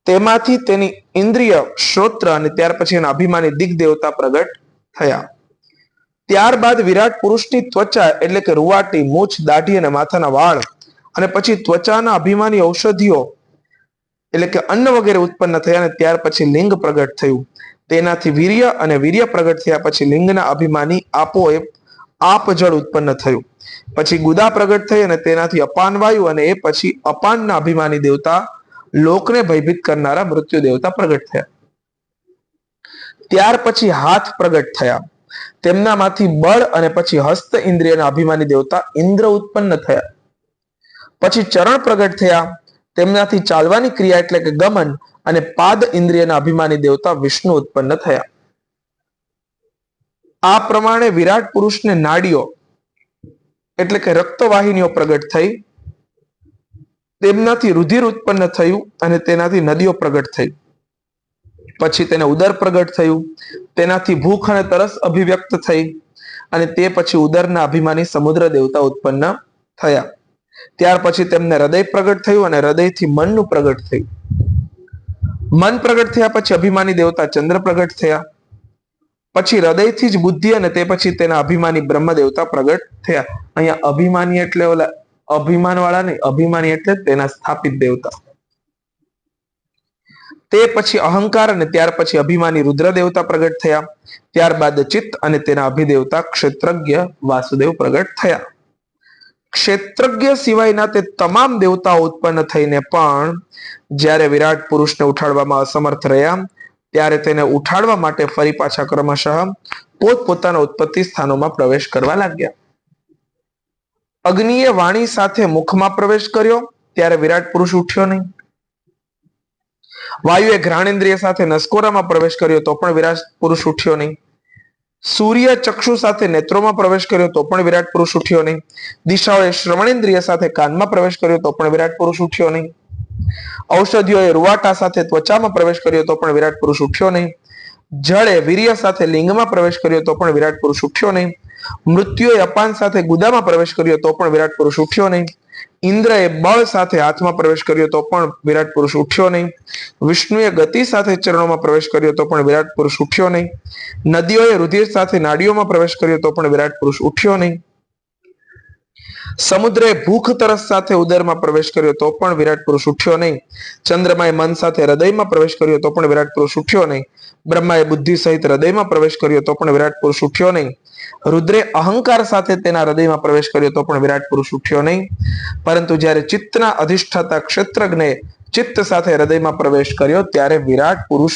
તેમાંથી તેની ઇન્દ્રિય શ્રોત્ર, અને ત્યાર પછી એના અભિમાની દિગ્દેવતા પ્રગટ થયા. ત્યારબાદ વિરાટ પુરુષની ત્વચા એટલે કે રૂવાટી, મૂછ, દાઢી અને માથાના વાળ, અને પછી ત્વચાના અભિમાની ઔષધિઓ એટલે કે અન્ન વગેરે ઉત્પન્ન થયા, અને ત્યાર પછી લિંગ પ્રગટ થયું. તેનાથી વીર્ય, અને વીર્ય પ્રગટ થયા પછી લિંગના અભિમાની આપોએ આપ જળ ઉત્પન્ન થયું. પછી ગુદા પ્રગટ થઈ, અને તેનાથી અપાન વાયુ, અને એ પછી અપાનના અભિમાની દેવતા, લોકને ભયભીત કરનારા મૃત્યુ દેવતા પ્રગટ થયા. ત્યાર પછી હાથ પ્રગટ થયા, તેમનામાંથી બળ, અને પછી હસ્ત ઇન્દ્રિયના અભિમાની દેવતા ઇન્દ્ર ઉત્પન્ન થયા. પછી ચરણ પ્રગટ થયા, તેમનાથી ચાલવાની ક્રિયા એટલે કે ગમન, અને પાદ ઇન્દ્રિયના અભિમાની દેવતા વિષ્ણુ ઉત્પન્ન થયા. આ પ્રમાણે વિરાટ પુરુષને નાડીઓ એટલે કે રક્તવાહિનીઓ પ્રગટ થઈ, તેમનાથી રુધિર ઉત્પન્ન થયું, અને તેનાથી નદીઓ પ્રગટ થઈ. પછી તેને ઉદર પ્રગટ થયું, તેનાથી ભૂખ અને તરસ અભિવ્યક્ત થઈ, અને તે પછી ઉદરના અભિમાની સમુદ્ર દેવતા ઉત્પન્ન થયા. ત્યાર પછી તેમને હૃદય પ્રગટ થયું અને હૃદયથી મનનું પ્રગટ થયું. મન પ્રગટ થયા પછી અભિમાની દેવતા ચંદ્ર પ્રગટ થયા. પછી હૃદયથી જ બુદ્ધિ અને તે પછી તેના અભિમાની બ્રહ્મ દેવતા પ્રગટ થયા. અહીંયા અભિમાની એટલે ઓલા અભિમાન વાળા નહીં, અભિમાની એટલે તેના સ્થાપિત દેવતા. તે પછી અહંકાર અને ત્યાર પછી અભિમાની રુદ્ર દેવતા પ્રગટ થયા. ત્યારબાદ ચિત્ત અને તેના અભિદેવતા ક્ષેત્રજ્ઞ વાસુદેવ પ્રગટ થયા. ક્ષેત્રજ્ઞ સિવાયના તે તમામ દેવતાઓ ઉત્પન્ન થઈને પણ જ્યારે વિરાટ પુરુષને ઉઠાડવામાં અસમર્થ રહ્યા, ત્યારે તેને ઉઠાડવા માટે ફરી પાછા ક્રમશઃ પોતપોતાના ઉત્પત્તિ સ્થાનોમાં પ્રવેશ કરવા લાગ્યા. અગ્નિએ વાણી સાથે મુખમાં પ્રવેશ કર્યો, ત્યારે વિરાટ પુરુષ ઉઠ્યો નહીં. વાયુએ ઘ્રાણેન્દ્રિય સાથે નસકોરામાં પ્રવેશ કર્યો તો પણ વિરાટ પુરુષ ઉઠ્યો નહીં. સૂર્ય ચક્ષુ સાથે નેત્રોમાં પ્રવેશ કર્યો તો પણ વિરાટ પુરુષ ઉઠ્યો નહીં. દિશાઓએ શ્રવણેન્દ્રિય સાથે કાનમાં પ્રવેશ કર્યો તો પણ વિરાટ પુરુષ ઉઠ્યો નહીં. ઔષધિઓએ રૂવાટા સાથે ત્વચામાં પ્રવેશ કર્યો તો પણ વિરાટ પુરુષ ઉઠ્યો નહીં. જળે વીર્ય સાથે લિંગમાં પ્રવેશ કર્યો તો પણ વિરાટ પુરુષ ઉઠ્યો નહીં. મૃત્યુએ અપાન સાથે ગુદામાં પ્રવેશ કર્યો તો પણ વિરાટ પુરુષ ઉઠ્યો નહીં. ઇન્દ્રએ બળ સાથે હાથમાં પ્રવેશ કર્યો તો પણ વિરાટ પુરુષ ઉઠ્યો નહીં. વિષ્ણુએ ગતિ સાથે ચરણોમાં પ્રવેશ કર્યો તો પણ વિરાટ પુરુષ ઉઠ્યો નહીં. નદીઓએ રુધિર સાથે નાડીઓમાં પ્રવેશ કર્યો તો પણ વિરાટ પુરુષ ઉઠ્યો નહીં. સમુદ્રએ ભૂખ તરસ સાથે ઉદરમાં પ્રવેશ કર્યો તો પણ વિરાટ પુરુષ ઉઠ્યો નહીં. ચંદ્રમાએ મન સાથે હૃદયમાં પ્રવેશ કર્યો તો પણ વિરાટ પુરુષ ઉઠ્યો નહીં. બ્રહ્માએ બુદ્ધિ સહિત હૃદયમાં પ્રવેશ કર્યો તો પણ વિરાટ પુરુષ ઉઠ્યો નહીં. રુદ્રે અહંકાર સાથે તેના હૃદયમાં પ્રવેશ કર્યો તો પણ વિરાટ પુરુષ ઉઠ્યો નહીં. પરંતુ જ્યારે ચિત્તના અધિષ્ઠાતા ક્ષેત્રજ્ઞે ચિત્ત સાથે હૃદયમાં પ્રવેશ કર્યો, ત્યારે વિરાટ પુરુષ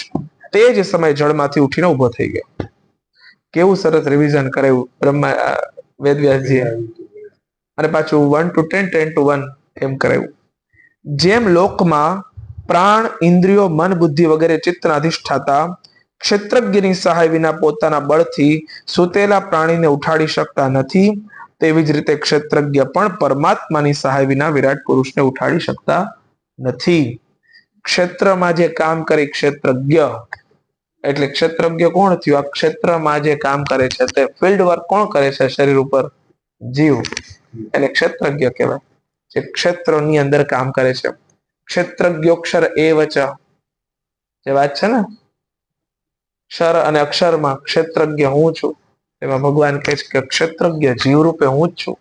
તે જ સમયે જળમાંથી ઉઠીને ઉભો થઈ ગયો. કેવું સરસ રિવિઝન કરાયું બ્રહ્મા વેદવ્યાસજીએ. અને પાછું 1 to 10, 10 to 1 એમ કરાયું. જેમ લોકમાં પ્રાણ, ઇન્દ્રિયો, મન, બુદ્ધિ વગેરે ચિત્તના અધિષ્ઠાતા ક્ષેત્રજ્ઞની સહાય વિના પોતાના બળથી સૂતેલા પ્રાણીને ઉઠાડી શકતા નથી, તેવી જ રીતે ક્ષેત્રજ્ઞ પણ પરમાત્માની સહાય વિના વિરાટ પુરુષને ઉઠાડી શકતા નથી. ક્ષેત્રમાં જે કામ કરે ક્ષેત્રજ્ઞ, એટલે ક્ષેત્રજ્ઞ કોણ થયું? આ ક્ષેત્રમાં જે કામ કરે છે તે ફિલ્ડ વર્ક કોણ કરે છે શરીર ઉપર? જીવ. એટલે ક્ષેત્રજ્ઞ કહેવાય, જે ક્ષેત્રોની અંદર કામ કરે છે. ક્ષેત્રજ્ઞોક્ષર એવ ચ, જે વાત છે ને, ક્ષર અને અક્ષરમાં ક્ષેત્રજ્ઞ હું છું. એમાં ભગવાન કહે છે કે ક્ષેત્રજ્ઞ જીવ રૂપે હું જ છું.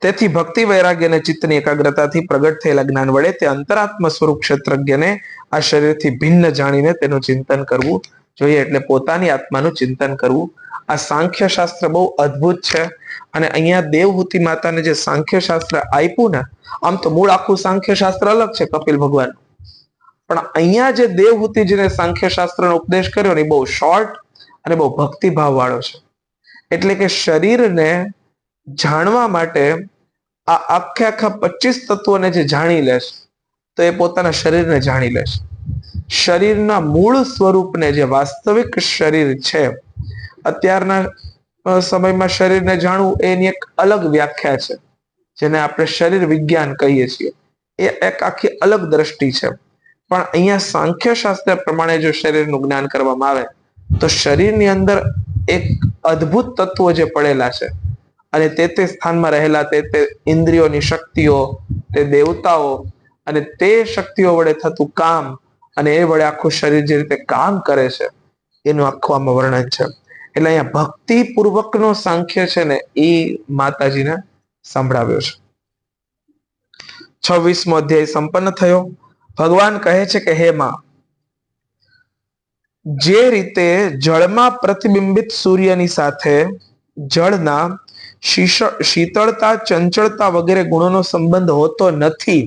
તેથી ભક્તિ, વૈરાગ્ય અને ચિત્તની એકાગ્રતાથી પ્રગટ થયેલા જ્ઞાન વડે તે અંતરાત્મા સ્વરૂપ ક્ષેત્રજ્ઞને આ શરીરથી ભિન્ન જાણીને તેનું ચિંતન કરવું જોઈએ. એટલે પોતાની આત્માનું ચિંતન કરવું. આ સાંખ્ય શાસ્ત્ર બહુ અદ્ભુત છે. અને અહીંયા દેવહૂતિ માતાને જે સાંખ્ય શાસ્ત્ર આપ્યું ને, આમ તો મૂળ આખું સાંખ્ય શાસ્ત્ર અલગ છે કપિલ ભગવાન, પણ અહીંયા જે દેવહૂતિજીને સાંખ્ય શાસ્ત્રનો ઉપદેશ કર્યો ને એ બહુ શોર્ટ અને બહુ ભક્તિભાવ વાળો છે. એટલે કે શરીરને જાણવા માટે આ આખા 25 તત્વોને જે જાણી લેશ તો એ પોતાના શરીરને જાણી લેશ. શરીરના મૂળ સ્વરૂપને, જે વાસ્તવિક શરીર છે, અત્યારના સમયમાં શરીરને જાણવું એની એક અલગ વ્યાખ્યા છે, જેને આપણે શરીર વિજ્ઞાન કહીએ છીએ. એ એક આખી અલગ દ્રષ્ટિ છે. પણ અહીંયા સાંખ્ય શાસ્ત્ર પ્રમાણે જો શરીરનું જ્ઞાન કરવામાં આવે તો શરીરની અંદર એક અદ્ભુત તત્વો જે પડેલા છે અને તે સ્થાનમાં રહેલા તે ઇન્દ્રિયોની શક્તિઓ, તે દેવતાઓ અને તે શક્તિઓ વડે થતું કામ, અને એ વડે આખું શરીર જે રીતે કામ કરે છે એનું આખું આમાં વર્ણન છે. એટલે અહીંયા ભક્તિ પૂર્વકનો સાંખ્ય છે ને એ માતાજીને સંભળાવ્યો છે. 26મો અધ્યાય સંપન્ન થયો. ભગવાન કહે છે કે હે માં, જે રીતે જળમાં પ્રતિબિંબિત સૂર્યની સાથે જળના શીતળતા, ચંચળતા વગેરે ગુણોનો સંબંધ હોતો નથી,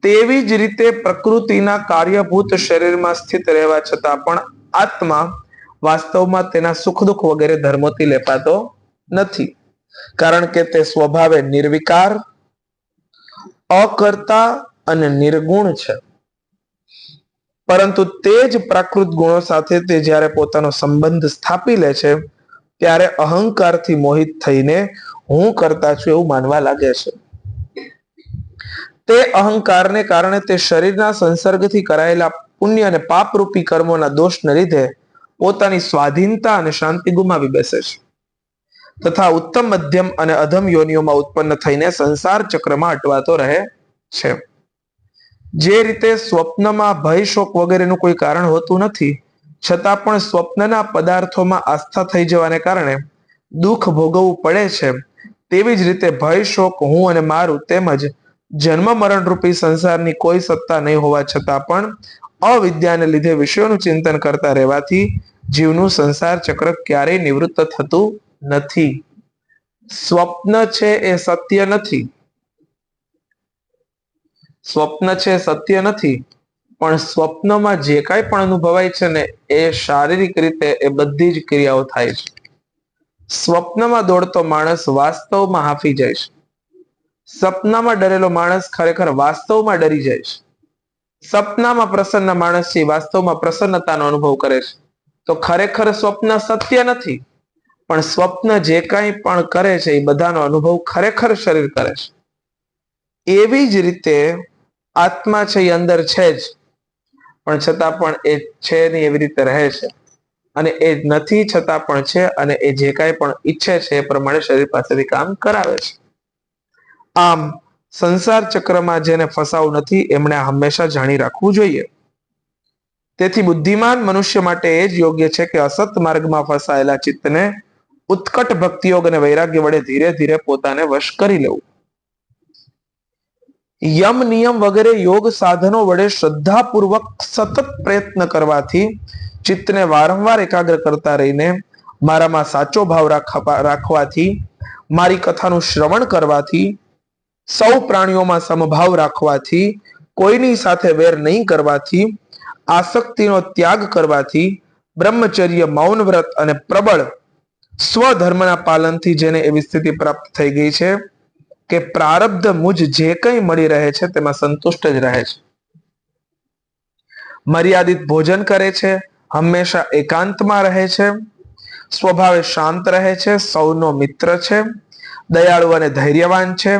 તેવી જ રીતે પ્રકૃતિના કાર્યભૂત શરીરમાં સ્થિત રહેવા છતાં પણ આત્મા વાસ્તવમાં તેના સુખ દુઃખ વગેરે ધર્મોથી લેપાતો નથી. કારણ કે તે સ્વભાવે નિર્વિકાર, અકર્તા અને નિર્ગુણ છે. પરંતુ તે જ પ્રાકૃત ગુણો સાથે તે જ્યારે પોતાનો સંબંધ સ્થાપી લે છે ત્યારે અહંકારથી મોહિત થઈને હું કરતા છું એવું માનવા લાગે છે. તે અહંકારને કારણે તે શરીરના સંસર્ગથી કરાયેલા પુણ્ય અને પાપરૂપી કર્મોના દોષને લીધે પોતાની સ્વાધીનતા અને શાંતિ ગુમાવી બેસે છે તથા ઉત્તમ મધ્યમ અને અધમ યોનિઓમાં ઉત્પન્ન થઈને સંસાર ચક્રમાં અટવાતો રહે છે. જે રીતે સ્વપ્નમાં ભય શોક વગેરેનું કોઈ કારણ હોતું નથી, છતાં પણ સ્વપ્નના પદાર્થોમાં આસ્થા થઈ જવાને કારણે દુઃખ ભોગવવું પડે છે, તેવી જ રીતે ભય શોક, હું અને મારું તેમજ જન્મ મરણ રૂપી સંસારની કોઈ સત્તા નહીં હોવા છતાં પણ અવિદ્યાને લીધે વિષયોનું ચિંતન કરતા રહેવાથી જીવનું સંસાર ચક્ર ક્યારેય નિવૃત્ત થતું નથી. સ્વપ્ન છે એ સત્ય નથી, સ્વપ્ન છે સત્ય નથી, પણ સ્વપ્નમાં જે કાંઈ પણ અનુભવાય છે ને એ શારીરિક રીતે એ બધી જ ક્રિયાઓ થાય છે. સ્વપ્નમાં દોડતો માણસ વાસ્તવમાં હાંફી જાય છે. સપનામાં ડરેલો માણસ ખરેખર વાસ્તવમાં ડરી જાય છે. સપનામાં પ્રસન્ન માણસ છે વાસ્તવમાં પ્રસન્નતાનો અનુભવ કરે છે. તો ખરેખર સ્વપ્ન સત્ય નથી, પણ સ્વપ્ન જે કાંઈ પણ કરે છે એ બધાનો અનુભવ ખરેખર શરીર કરે છે. એવી જ રીતે આત્મા છે એ અંદર છે જ, પણ છતાં પણ એ છે નહીં એવી રીતે રહે છે, અને એ નથી છતાં પણ છે, અને એ જે કાંઈ પણ ઈચ્છે છે એ પ્રમાણે શરીર પાસેથી કામ કરાવે છે. આમ સંસાર ચક્રમાં જેને ફસાવું નથી એમણે હંમેશા જાણી રાખવું જોઈએ. તેથી બુદ્ધિમાન મનુષ્ય માટે એ જ યોગ્ય છે કે અસત માર્ગમાં ફસાયેલા ચિત્તને ઉત્કટ ભક્તિયોગ અને વૈરાગ્ય વડે ધીરે ધીરે પોતાને વશ કરી લેવું. યમ નિયમ વગેરે યોગ સાધનો વડે શ્રદ્ધાપૂર્વક સતત પ્રયત્ન કરવાથી, ચિત્તને વારંવાર એકાગ્ર કરતા રહીને મારામાં સાચો ભાવ રાખવાથી, મારી કથાનું શ્રવણ કરવાથી, સૌ પ્રાણીઓમાં સમભાવ રાખવાથી, કોઈની સાથે વેર નહીં કરવાથી, આસક્તિનો ત્યાગ કરવાથી, બ્રહ્મચર્ય, મૌન વ્રત અને પ્રબળ સ્વધર્મના પાલનથી જેને એવી સ્થિતિ પ્રાપ્ત થઈ ગઈ છે કે પ્રારબ્ધ મુજ જે કંઈ મળી રહે છે તેમાં સંતુષ્ટ જ રહે છે, મર્યાદિત ભોજન કરે છે, હંમેશા એકાંતમાં રહે છે, સ્વભાવે શાંત રહે છે, સૌનો મિત્ર છે, દયાળુ અને ધૈર્યવાન છે,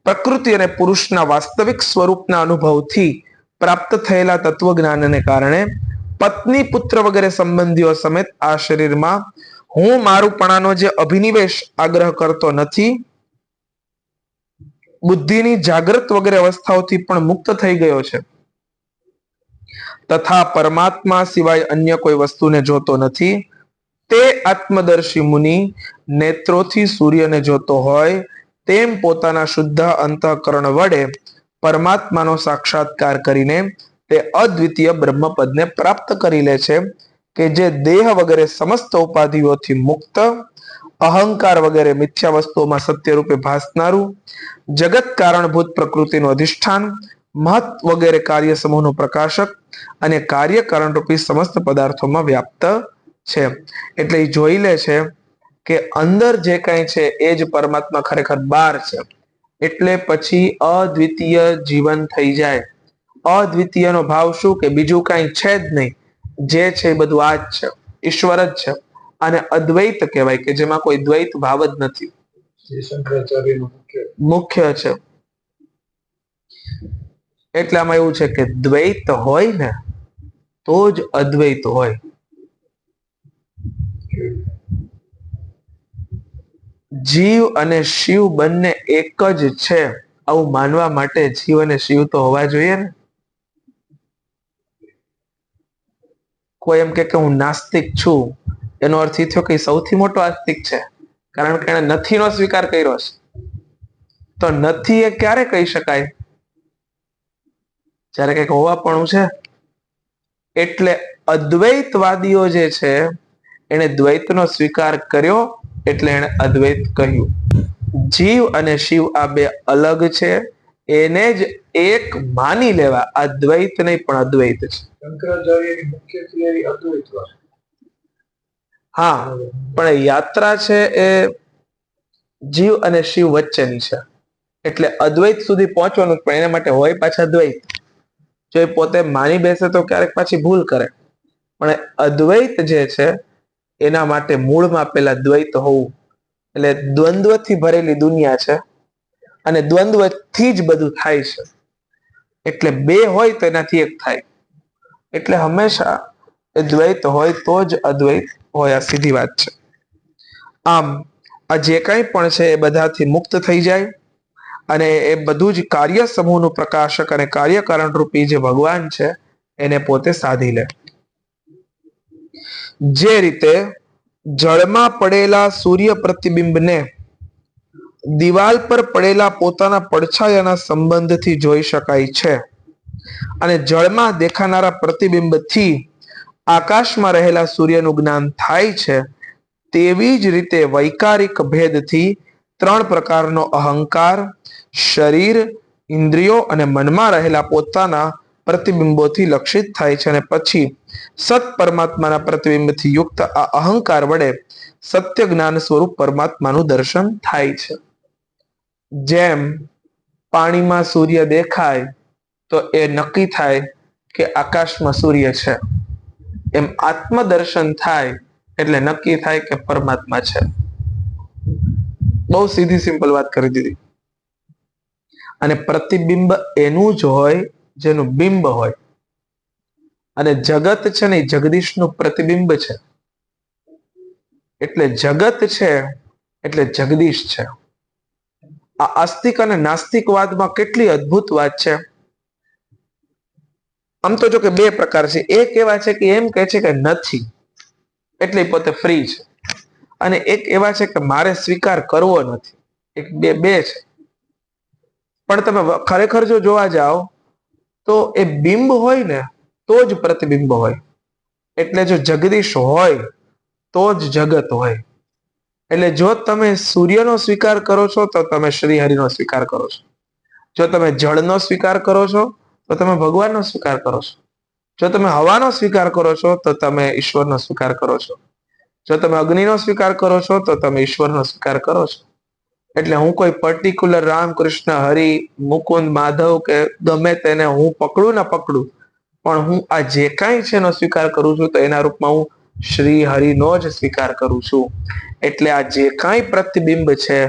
પ્રકૃતિ અને પુરુષના વાસ્તવિક સ્વરૂપના અનુભવથી પ્રાપ્ત થયેલા તત્વજ્ઞાનને કારણે પત્ની, પુત્ર વગેરે સંબંધીઓ સમેત આ શરીરમાં હું મારુંપણાનો જે અભિનિવેશ આગ્રહ કરતો નથી, બુદ્ધિની જાગૃત વગેરે અવસ્થાઓથી પણ મુક્ત થઈ ગયો છે, તથા પરમાત્મા સિવાય અન્ય કોઈ વસ્તુને જોતો નથી, તે આત્મદર્શી મુનિ નેત્રોથી સૂર્યને જોતો હોય તેમ પોતાના શુદ્ધ અંતઃકરણ વડે પરમાત્માનો સાક્ષાત્કાર કરીને તે અદ્વિતીય બ્રહ્મપદને પ્રાપ્ત કરી લે છે કે જે દેહ વગેરે સમસ્ત ઉપાધિઓથી મુક્ત, અહંકાર વગેરે મિથ્યા વસ્તુઓમાં સત્ય રૂપે ભાસનારું, જગત કારણભૂત પ્રકૃતિનું અધિષ્ઠાન, મહત વગેરે કાર્ય સમૂહનું પ્રકાશક અને કાર્ય કારણરૂપી સમસ્ત પદાર્થોમાં વ્યાપ્ત છે. એટલે એ જોઈ લે છે કે અંદર જે કાંઈ છે એ જ પરમાત્મા ખરેખર બહાર છે. એટલે પછી અદ્વિતીય જીવન થઈ જાય. અદ્વિતીયનો ભાવ શું કે બીજું કાંઈ છે જ નહીં, જે છે એ બધું આ જ છે, ઈશ્વર જ છે, અને અદ્વૈત કહેવાય કે જેમાં કોઈ દ્વૈત ભાવ જ નથી. મુખ્ય છે. એટલે આમાં એવું છે કે દ્વૈત હોય ને તો જ અદ્વૈત હોય. જીવ અને શિવ બંને એક જ છે આવું માનવા માટે જીવ અને શિવ તો હોવા જોઈએ ને. કોઈ એમ કે હું નાસ્તિક છું, એનો અર્થ એ થયો કે સૌથી મોટો આસ્તિક છે, કારણ કે એને નથી નો સ્વીકાર કર્યો છે. તો નથી એ ક્યારે કહી શકાય? જ્યારે કંઈક હોવાપણું છે. એટલે અદ્વૈતવાદીઓ જે છે એને દ્વૈતનો સ્વીકાર કર્યો એટલે એને અદ્વૈત કહ્યું. જીવ અને શિવ આ બે અલગ છે, એને જ એક માની લેવા. આ દ્વૈત નહીં પણ અદ્વૈત છે. શંકરાચાર્યની મુખ્ય થિયરી અદ્વૈતવાદ. હા, પણ યાત્રા છે એ જીવ અને શિવ વચ્ચેની છે, એટલે અદ્વૈત સુધી પહોંચવાનું, પણ એના માટે હોય પાછા દ્વૈત. જો એ પોતે માની બેસે તો ક્યારેક પાછી ભૂલ કરે, પણ અદ્વૈત જે છે એના માટે મૂળમાં પેલા દ્વૈત હોવું. એટલે દ્વંદ્વથી ભરેલી દુનિયા છે અને દ્વંદ્વથી જ બધું થાય છે. એટલે બે હોય તો એનાથી એક થાય. એટલે હંમેશા દ્વૈત હોય તો જ અદ્વૈત હોય. આ સીધી વાત છે. આમ આ જે કંઈ પણ છે એ બધાથી મુક્ત થઈ જાય અને એ બધું જ કાર્ય સમૂહનું પ્રકાશક અને કાર્યકારણ રૂપી જે ભગવાન છે એને પોતે સાધી લે. જે રીતે જળમાં પડેલા સૂર્ય પ્રતિબિંબને દિવાલ પર પડેલા પોતાના પડછાયાના સંબંધથી જોઈ શકાય છે અને જળમાં દેખાનારા પ્રતિબિંબથી આકાશમાં રહેલા સૂર્યનું જ્ઞાન થાય છે, તેવી જ રીતે વૈકારિક ભેદથી ત્રણ પ્રકારનો અહંકાર, શરીર, ઇન્દ્રિયો અને મનમાં રહેલા પોતાના પ્રતિબિંબોથી લક્ષિત થાય છે અને પછી સત પરમાત્માના પ્રતિબિંબથી યુક્ત આ અહંકાર વડે સત્ય જ્ઞાન સ્વરૂપ પરમાત્માનું દર્શન થાય છે. જેમ પાણીમાં સૂર્ય દેખાય તો એ નક્કી થાય કે આકાશમાં સૂર્ય છે, એમ આત્મદર્શન થાય એટલે નક્કી થાય કે પરમાત્મા છે. બહુ સીધી સિમ્પલ વાત કરી દીધી. અને પ્રતિબિંબ એનું જ હોય જેનું બિંબ હોય. અને જગત છે ને જગદીશનું પ્રતિબિંબ છે. એટલે જગત છે એટલે જગદીશ છે. આ આસ્તિક અને નાસ્તિકવાદમાં કેટલી અદ્ભુત વાત છે. આમ તો જો કે બે પ્રકાર છે. એક એવા છે કે એમ કહે છે કે નથી એટલે પોતે ફ્રી છે, અને એક એવા છે કે મારે સ્વીકાર કરવો નથી. એક બે છે. પણ તમે ખરેખર જો જોવા જાઓ તો એ બિંબ હોય ને તો જ પ્રતિબિંબ હોય. એટલે જો જગદીશ હોય તો જ જગત હોય. એટલે જો તમે સૂર્યનો સ્વીકાર કરો છો તો તમે શ્રીહરિનો સ્વીકાર કરો છો. જો તમે જળનો સ્વીકાર કરો છો તો તમે ભગવાનનો સ્વીકાર કરો છો. જો તમે હવાનો સ્વીકાર કરો છો તો તમે ઈશ્વરનો સ્વીકાર કરો છો. જો તમે અગ્નિનો સ્વીકાર કરો છો તો તમે ઈશ્વરનો સ્વીકાર કરો છો. એટલે હું કોઈ પર્ટિક્યુલર રામ, કૃષ્ણ, હરિ, મુકુંદ, માધવ કે ગમે તેને હું પકડું ના પકડું, પણ હું આ જે કાંઈ છે એનો સ્વીકાર કરું છું તો એના રૂપમાં હું શ્રી હરિનો જ સ્વીકાર કરું છું. એટલે આ જે કાંઈ પ્રતિબિંબ છે,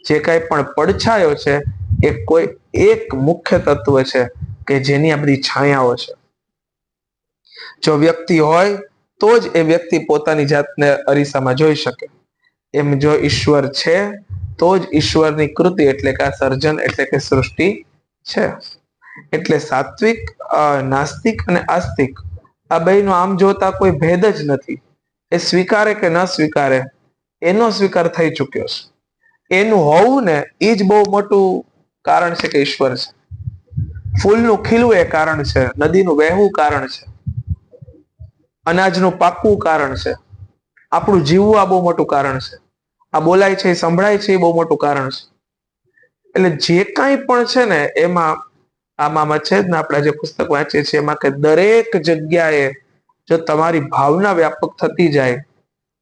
જે કાંઈ પણ પડછાયો છે, એ કોઈ એક મુખ્ય તત્વ છે કે જેની આ બધી છાયાઓ છે. જો વ્યક્તિ હોય તો જ એ વ્યક્તિ પોતાની જાતને અરીસામાં જોઈ શકે. એમ જો ઈશ્વર છે તો જ ઈશ્વરની કૃતિ એટલે કે આ સર્જન એટલે કે સૃષ્ટિ છે. એટલે સાત્વિક, નાસ્તિક અને આસ્તિક આ બેયનો આમ જોતા કોઈ ભેદ જ નથી. એ સ્વીકારે કે ન સ્વીકારે એનો સ્વીકાર થઈ ચુક્યો છે. એનું હોવું ને એ જ બહુ મોટું કારણ છે કે ઈશ્વર છે. ફૂલનું ખીલવું એ કારણ છે, નદીનું વહેવું કારણ છે, અનાજનું પાકવું કારણ છે, આપણું જીવવું આ બહુ મોટું કારણ છે, આ બોલાય છે, સંભળાય છે, એ બહુ મોટું કારણ છે. એટલે જે કાંઈ પણ છે ને એમાં આમાં છે જ ને, આપણે જે પુસ્તક વાંચીએ છીએ એમાં કે દરેક જગ્યાએ જો તમારી ભાવના વ્યાપક થતી જાય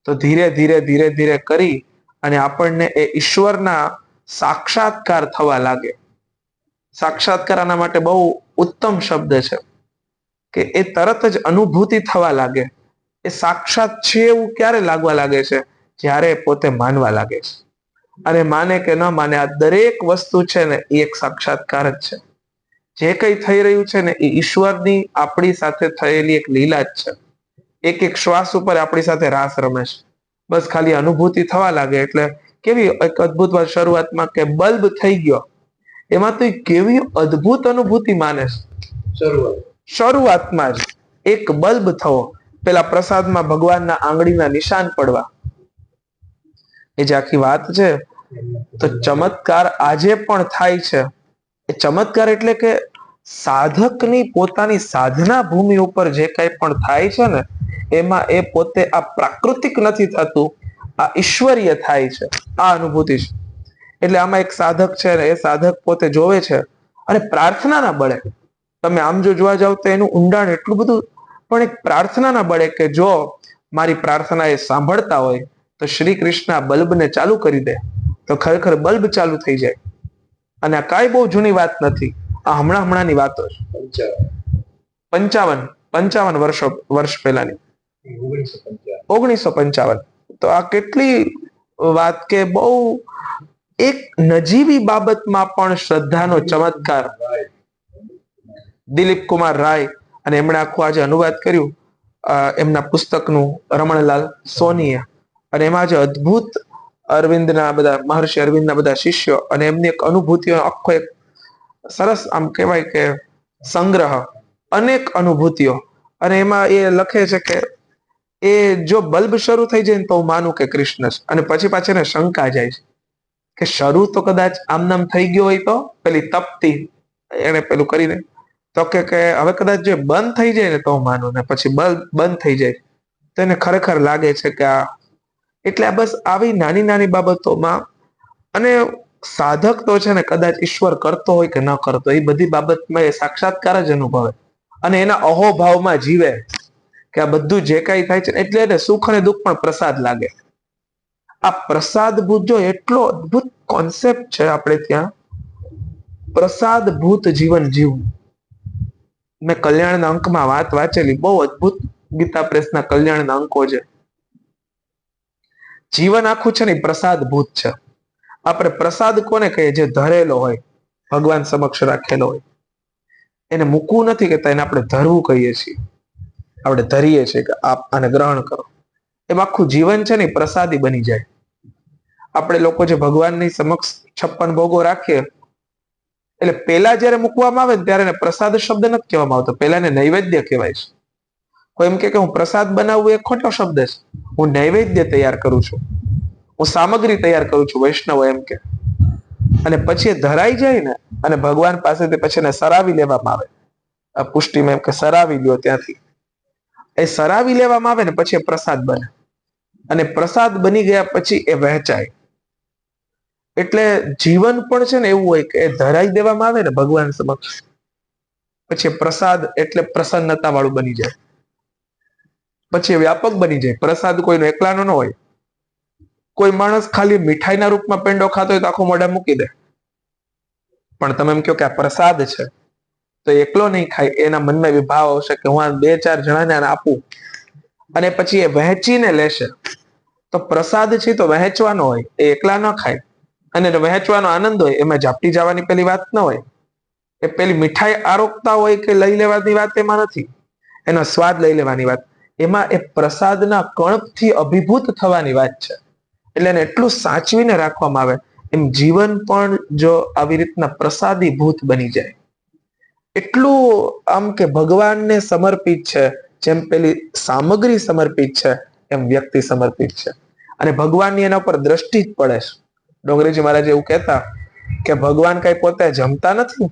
તો ધીરે ધીરે ધીરે ધીરે કરી અને આપણને એ ઈશ્વરના સાક્ષાત્કાર થવા લાગે. સાક્ષાત્કાર આના માટે બહુ ઉત્તમ શબ્દ છે કે એ તરત જ અનુભૂતિ થવા લાગે. એ સાક્ષાત છે એવું ક્યારે લાગવા લાગે છે? જ્યારે પોતે માનવા લાગે છે. અને માને કે ન માને, આ દરેક વસ્તુ છે ને એ એક સાક્ષાત્કાર જ છે. જે કંઈ થઈ રહ્યું છે ને એ ઈશ્વરની આપણી સાથે થયેલી એક લીલા જ છે. એક એક શ્વાસ ઉપર આપણી સાથે રાસ રમે છે. બસ ખાલી અનુભૂતિ થવા લાગે એટલે કેવી એક અદ્ભુત વાત શરૂઆતમાં કે બલ્બ થઈ ગયો, એમાં તો કેવી અદ્ભુત અનુભૂતિ માને છે. શરૂઆતમાં જ એક બલ્બ થવો, પેલા પ્રસાદમાં ભગવાનના આંગળીના નિશાન પડવા, એ જે આખી વાત છે. તો ચમત્કાર આજે પણ થાય છે. એ ચમત્કાર એટલે કે સાધકની પોતાની સાધના ભૂમિ ઉપર જે કંઈ પણ થાય છે ને એમાં એ પોતે આ પ્રાકૃતિક નથી થતું, આ ઈશ્વરીય થાય છે. આ અનુભૂતિ છે. એટલે આમાં એક સાધક છે ને એ સાધક પોતે જોવે છે અને પ્રાર્થનાના બળે, તમે આમ જો જોવા જાવ તો એનું ઊંડાણ એટલું બધું, પણ એક પ્રાર્થનાના બળે કે જો મારી પ્રાર્થના એ સાંભળતા હોય તો શ્રી કૃષ્ણ બલ્બને ચાલુ કરી દે તો ખરેખર બલ્બ ચાલુ થઈ જાય. અને આ કાંઈ બહુ જૂની વાત નથી, આ હમણાંની વાતો છે. 55 વર્ષ પહેલાની, 1955. તો આ કેટલી વાત કે બહુ એક નજીવી બાબતમાં પણ શ્રદ્ધાનો ચમત્કાર. દિલીપ કુમાર રાય, અને એમણે આખું આજે અનુવાદ કર્યું એમના પુસ્તકનું, રમણલાલ સોનીએ. અને એમાં જે અદ્ભુત અરવિંદના બધા મહર્ષિ અરવિંદના બધા શિષ્યો અને એમની એક અનુભૂતિઓ આખો એક સરસ આમ કહેવાય કે સંગ્રહ, અનેક અનુભૂતિઓ. અને એમાં એ લખે છે કે એ જો બલ્બ શરૂ થઈ જાય ને તો હું માનું કે કૃષ્ણ છે, અને પછી પાછી એને શંકા જાય છે કે શરૂ તો કદાચ આમનામ થઈ ગયો હોય તો પેલી તપતી એને પેલું કરીને, તો કે હવે કદાચ જો બંધ થઈ જાય ને તો હું માનું, ને પછી બલ્બ બંધ થઈ જાય તો એને ખરેખર લાગે છે કે આ. એટલે આ બસ આવી નાની નાની બાબતોમાં, અને સાધક તો છે ને કદાચ ઈશ્વર કરતો હોય કે ન કરતો, એ બધી બાબતમાં એ સાક્ષાત્કાર જ અનુભવે અને એના અહોભાવમાં જીવે કે આ બધું જે કાંઈ થાય છે એટલે એને સુખ અને દુઃખ પણ પ્રસાદ લાગે. આ પ્રસાદ ભૂત જો એટલો અદ્ભુત કોન્સેપ્ટ છે આપણે ત્યાં, પ્રસાદ ભૂત જીવન જીવવું. મેં કલ્યાણના અંકમાં વાત વાંચેલી, બહુ અદ્ભુત ગીતા પ્રેસના કલ્યાણના અંકો છે. જીવન આખું છે ને પ્રસાદ ભૂત છે. આપણે પ્રસાદ કોને કહીએ? જે ધરેલો હોય, ભગવાન સમક્ષ રાખેલો હોય. એને મૂકવું નથી કહેતા, એને આપણે ધરવું કહીએ છીએ. આપણે ધરીએ છીએ કે આપ આને ગ્રહણ કરો. એમ આખું જીવન છે ને પ્રસાદી બની જાય. આપણે લોકો જે ભગવાનની સમક્ષ 56 ભોગો રાખીએ, એટલે પેલા જયારે મૂકવામાં આવે ને ત્યારે એને પ્રસાદ શબ્દ નથી કહેવામાં આવતો, પેલા એને નૈવેદ્ય કહેવાય છે. કોઈ એમ કે હું પ્રસાદ બનાવવું એ ખોટો શબ્દ છે. હું નૈવેદ્ય તૈયાર કરું છું, હું સામગ્રી તૈયાર કરું છું, વૈષ્ણવ એમ કે. અને પછી એ ધરાઈ જાય ને, અને ભગવાન પાસેથી પછી એને સરાવી લેવામાં આવે. પુષ્ટિમાં એમ કે સરાવી લ્યો ત્યાંથી. એ સરાવી લેવામાં આવે ને પછી એ પ્રસાદ બને, અને પ્રસાદ બની ગયા પછી એ વહેંચાય. એટલે જીવન પણ છે ને એવું હોય કે ધરાઈ દેવામાં આવે ને ભગવાન સમક્ષ, પછી પ્રસાદ એટલે પ્રસન્નતા વાળું બની જાય, પછી વ્યાપક બની જાય. પ્રસાદ કોઈનો એકલાનો ન હોય. કોઈ માણસ ખાલી મીઠાઈના રૂપમાં પેંડો ખાતો હોય તો આખું મોઢા મૂકી દે, પણ તમે એમ કહો કે આ પ્રસાદ છે તો એકલો નહીં ખાય, એના મનમાં વિભાવ આવશે કે હું આ 2-4 જણાને આપું, અને પછી એ વહેંચીને લેશે. તો પ્રસાદ છે તો વહેંચવાનો હોય, એ એકલા ન ખાય. અને વહેંચવાનો આનંદ હોય, એમાં ઝાપટી જવાની પેલી વાત ન હોય. એ પેલી મીઠાઈ આરોગતા હોય કે લઈ લેવાની વાત એમાં નથી, એનો સ્વાદ લઈ લેવાની વાત. એમાં એ પ્રસાદના કણથી અભિભૂત થવાની વાત છે. એટલે એને એટલું સાચવીને રાખવામાં આવે. એમ જીવન પણ જો આવી રીતના પ્રસાદી ભૂત બની જાય, એટલું આમ કે ભગવાનને સમર્પિત છે. જેમ પેલી સામગ્રી સમર્પિત છે, એમ વ્યક્તિ સમર્પિત છે. અને ભગવાનની એના ઉપર દ્રષ્ટિ જ પડે છે. ડોંગરેજી મહારાજ એવું કહેતા કે ભગવાન કઈ પોતે જમતા નથી.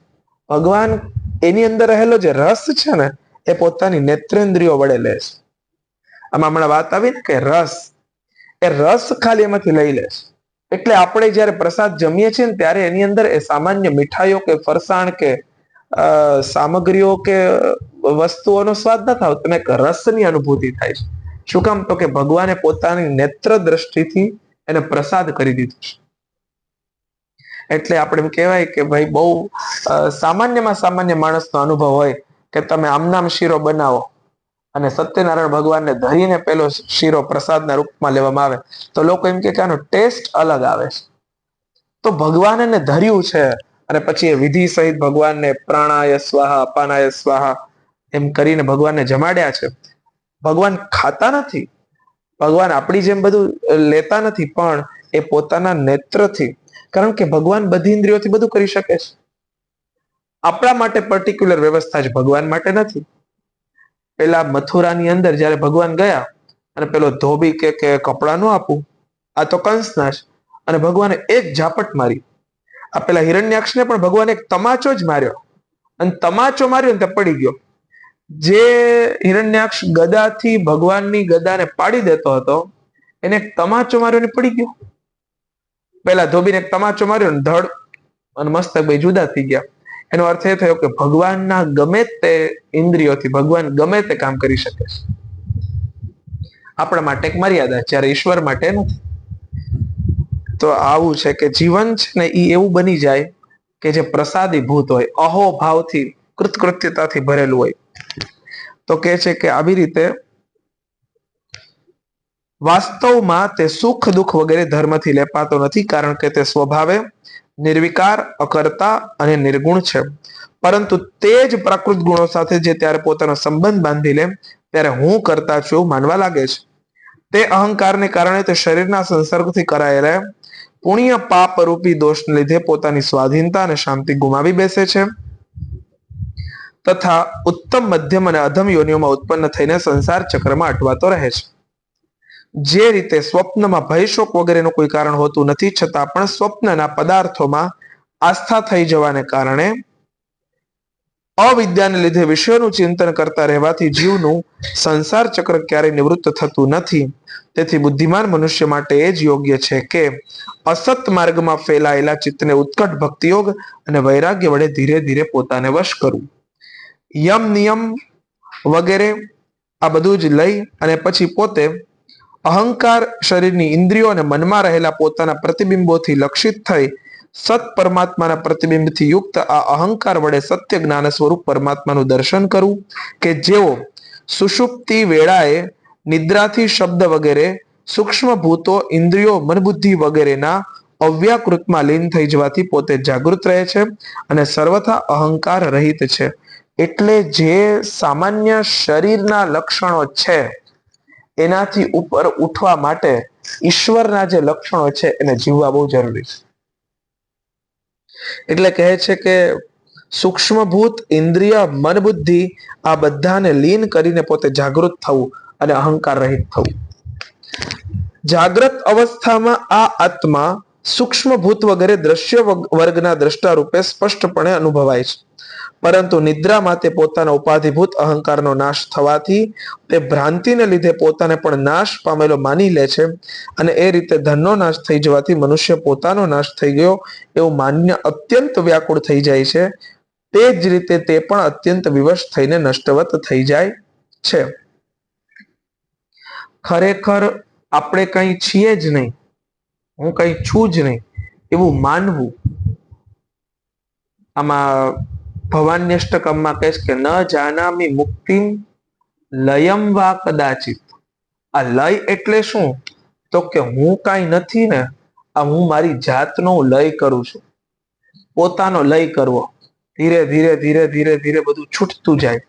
ભગવાન એની અંદર રહેલો જે રસ છે ને, એ પોતાની નેત્રેન્દ્રિયો વડે લે છે. આમાં હમણાં વાત આવી ને કે રસ, એ રસ ખાલી એમાંથી લઈ લે છે. એટલે આપણે જયારે પ્રસાદ જમીએ છીએ ને ત્યારે એની અંદર એ સામાન્ય મીઠાઈઓ કે ફરસાણ કે સામગ્રીઓ કે વસ્તુઓનો સ્વાદ નથી આવતો, એક રસની અનુભૂતિ થાય છે. શું કામ? તો કે ભગવાને પોતાની નેત્ર દ્રષ્ટિથી એને પ્રસાદ કરી દીધું છે. એટલે આપણે એમ કહેવાય કે ભાઈ બહુ સામાન્યમાં સામાન્ય માણસનો અનુભવ હોય કે તમે આમનામ શીરો બનાવો અને સત્યનારાયણ ભગવાનને ધરીને પેલો શીરો પ્રસાદના રૂપમાં લેવામાં આવે તો લોકો એમ કે આનો ટેસ્ટ અલગ આવે છે. તો ભગવાન એને ધર્યું છે, અને પછી એ વિધિ સહિત ભગવાનને પ્રાણાય સ્વાહા અપાનાય સ્વાહા એમ કરીને ભગવાનને જમાડ્યા છે. ભગવાન ખાતા નથી, ભગવાન આપણી જેમ બધું લેતા નથી, પણ એ પોતાના નેત્રથી, કારણ કે ભગવાન બધી ઇન્દ્રિયોથી બધું કરી શકે છે. આપણા માટે પર્ટિક્યુલર વ્યવસ્થા જ ભગવાન માટે નથી. પેલા મથુરાની અંદર જયારે ભગવાન ગયા અને પેલો ધોબી કે કપડા નો આપું, આ તો કંસના છે, અને ભગવાને એક ઝાપટ મારી. આ પેલા હિરણ્યાક્ષને પણ ભગવાને એક તમાચો જ માર્યો, અને તમાચો માર્યો ને તે પડી ગયો. જે હિરણ્યાક્ષ ગદાથી ભગવાનની ગદાને પાડી દેતો હતો, એને એક તમાચો માર્યો ને પડી ગયો. પેલા ધોબીને એક તમાચો માર્યો ને ધડ અને મસ્તક બે જુદા થઈ ગયા. એનો અર્થ એ થયો કે ભગવાનના ગમે તે ઇન્દ્રિયોથી ભગવાન ગમે તે કામ કરી શકે છે. આપણા માટે એક મર્યાદા, જ્યારે ઈશ્વર માટે નથી. તો આવું છે કે જીવન છે ને એ એવું બની જાય કે જે પ્રસાદી ભૂત હોય, અહોભાવથી કૃતકૃત્યતાથી ભરેલું હોય. તો કે છે કે આવી રીતે વાસ્તવમાં તે સુખ દુઃખ વગેરે ધર્મથી લેપાતો નથી, કારણ કે તે સ્વભાવે નિર્વિકાર, અકર્તા અને નિર્ગુણ છે. પરંતુ તે જ પ્રાકૃત ગુણો સાથે જે ત્યારે પોતાનો સંબંધ બાંધી લે ત્યારે હું કરતા છું એવું માનવા લાગે છે. તે અહંકારને કારણે તે શરીરના સંસર્ગથી કરાયેલા પુણ્ય પાપ રૂપી દોષને લીધે પોતાની સ્વાધીનતા અને શાંતિ ગુમાવી બેસે છે તથા ઉત્તમ, મધ્યમ અને અધમ યોનિઓમાં ઉત્પન્ન થઈને સંસાર ચક્રમાં અટવાતો રહે છે. જે રીતે સ્વપ્નમાં ભય શોક વગેરેનું કોઈ કારણ હોતું નથી, છતાં પણ સ્વપ્નના પદાર્થોમાં આસ્થા થઈ જવાને કારણે અવિદ્યાને લીધે વિષયોનું ચિંતન કરતા રહેવાથી જીવનું સંસાર ચક્ર ક્યારેય નિવૃત્ત થતું નથી. તેથી બુદ્ધિમાન મનુષ્ય માટે એ જ યોગ્ય છે કે અસત માર્ગમાં ફેલાયેલા ચિત્તને ઉત્કટ ભક્તિયોગ અને વૈરાગ્ય વડે ધીરે ધીરે પોતાને વશ કરવું. યમ નિયમ વગેરે આ બધું જ લઈ અને પછી પોતે અહંકાર, શરીરની ઇન્દ્રિયો અને મનમાં રહેલા પોતાના પ્રતિબિંબોથી લક્ષિત થઈ સત પરમાત્માના પ્રતિબિંબથી યુક્ત આ અહંકાર વડે સત્ય જ્ઞાન સ્વરૂપ પરમાત્માનું દર્શન કરવું કે જેઓ સુષુપ્તિ વેળાએ નિદ્રાથી શબ્દ વગેરે સૂક્ષ્મ ભૂતો, ઇન્દ્રિયો, મનબુદ્ધિ વગેરેના અવ્યાકૃતમાં લીન થઈ જવાથી પોતે જાગૃત રહે છે અને સર્વથા અહંકાર રહિત છે. એટલે જે સામાન્ય શરીરના લક્ષણો છે એનાથી ઉપર ઉઠવા માટે ઈશ્વરના જે લક્ષણો છે એને જીવવા બહુ જરૂરી છે. એટલે કહે છે કે સૂક્ષ્મ ભૂત, ઇન્દ્રિય, મન, બુદ્ધિ આ બધાને લીન કરીને પોતે જાગૃત થવું અને અહંકાર રહિત થવું. જાગ્રત અવસ્થામાં આ આત્મા સૂક્ષ્મ ભૂત વગેરે દ્રશ્ય વર્ગના દ્રષ્ટા રૂપે સ્પષ્ટપણે અનુભવાય છે. પરંતુ નિદ્રામાં તે પોતાના ઉપાધિભૂત અહંકારનો નાશ થવાથી તે ભ્રાંતિને લીધે પોતાને પણ નાશ પામેલો માની લે છે અને એ રીતે ધનનો નાશ થઈ જવાથી મનુષ્ય પોતાનો નાશ થઈ ગયો એવું માન્ય અત્યંત વ્યાકુળ થઈ જાય છે. તે જ રીતે તે પણ અત્યંત વિવશ થઈને નષ્ટવત થઈ જાય છે. ખરેખર આપણે કંઈ છીએ જ નહીં, હું કંઈ છું જ નહીં એવું માનવું. આમાં ભવાન્યષ્ટકમમાં કહે છે કે ન જાનામી મુક્તિમ લયમ વા કદાચિત. આ લય એટલે શું? તો કે હું કાંઈ નથી ને, આ હું મારી જાતનો લય કરું છું. પોતાનો લય કરવો. ધીરે ધીરે ધીરે ધીરે ધીરે બધું છૂટતું જાય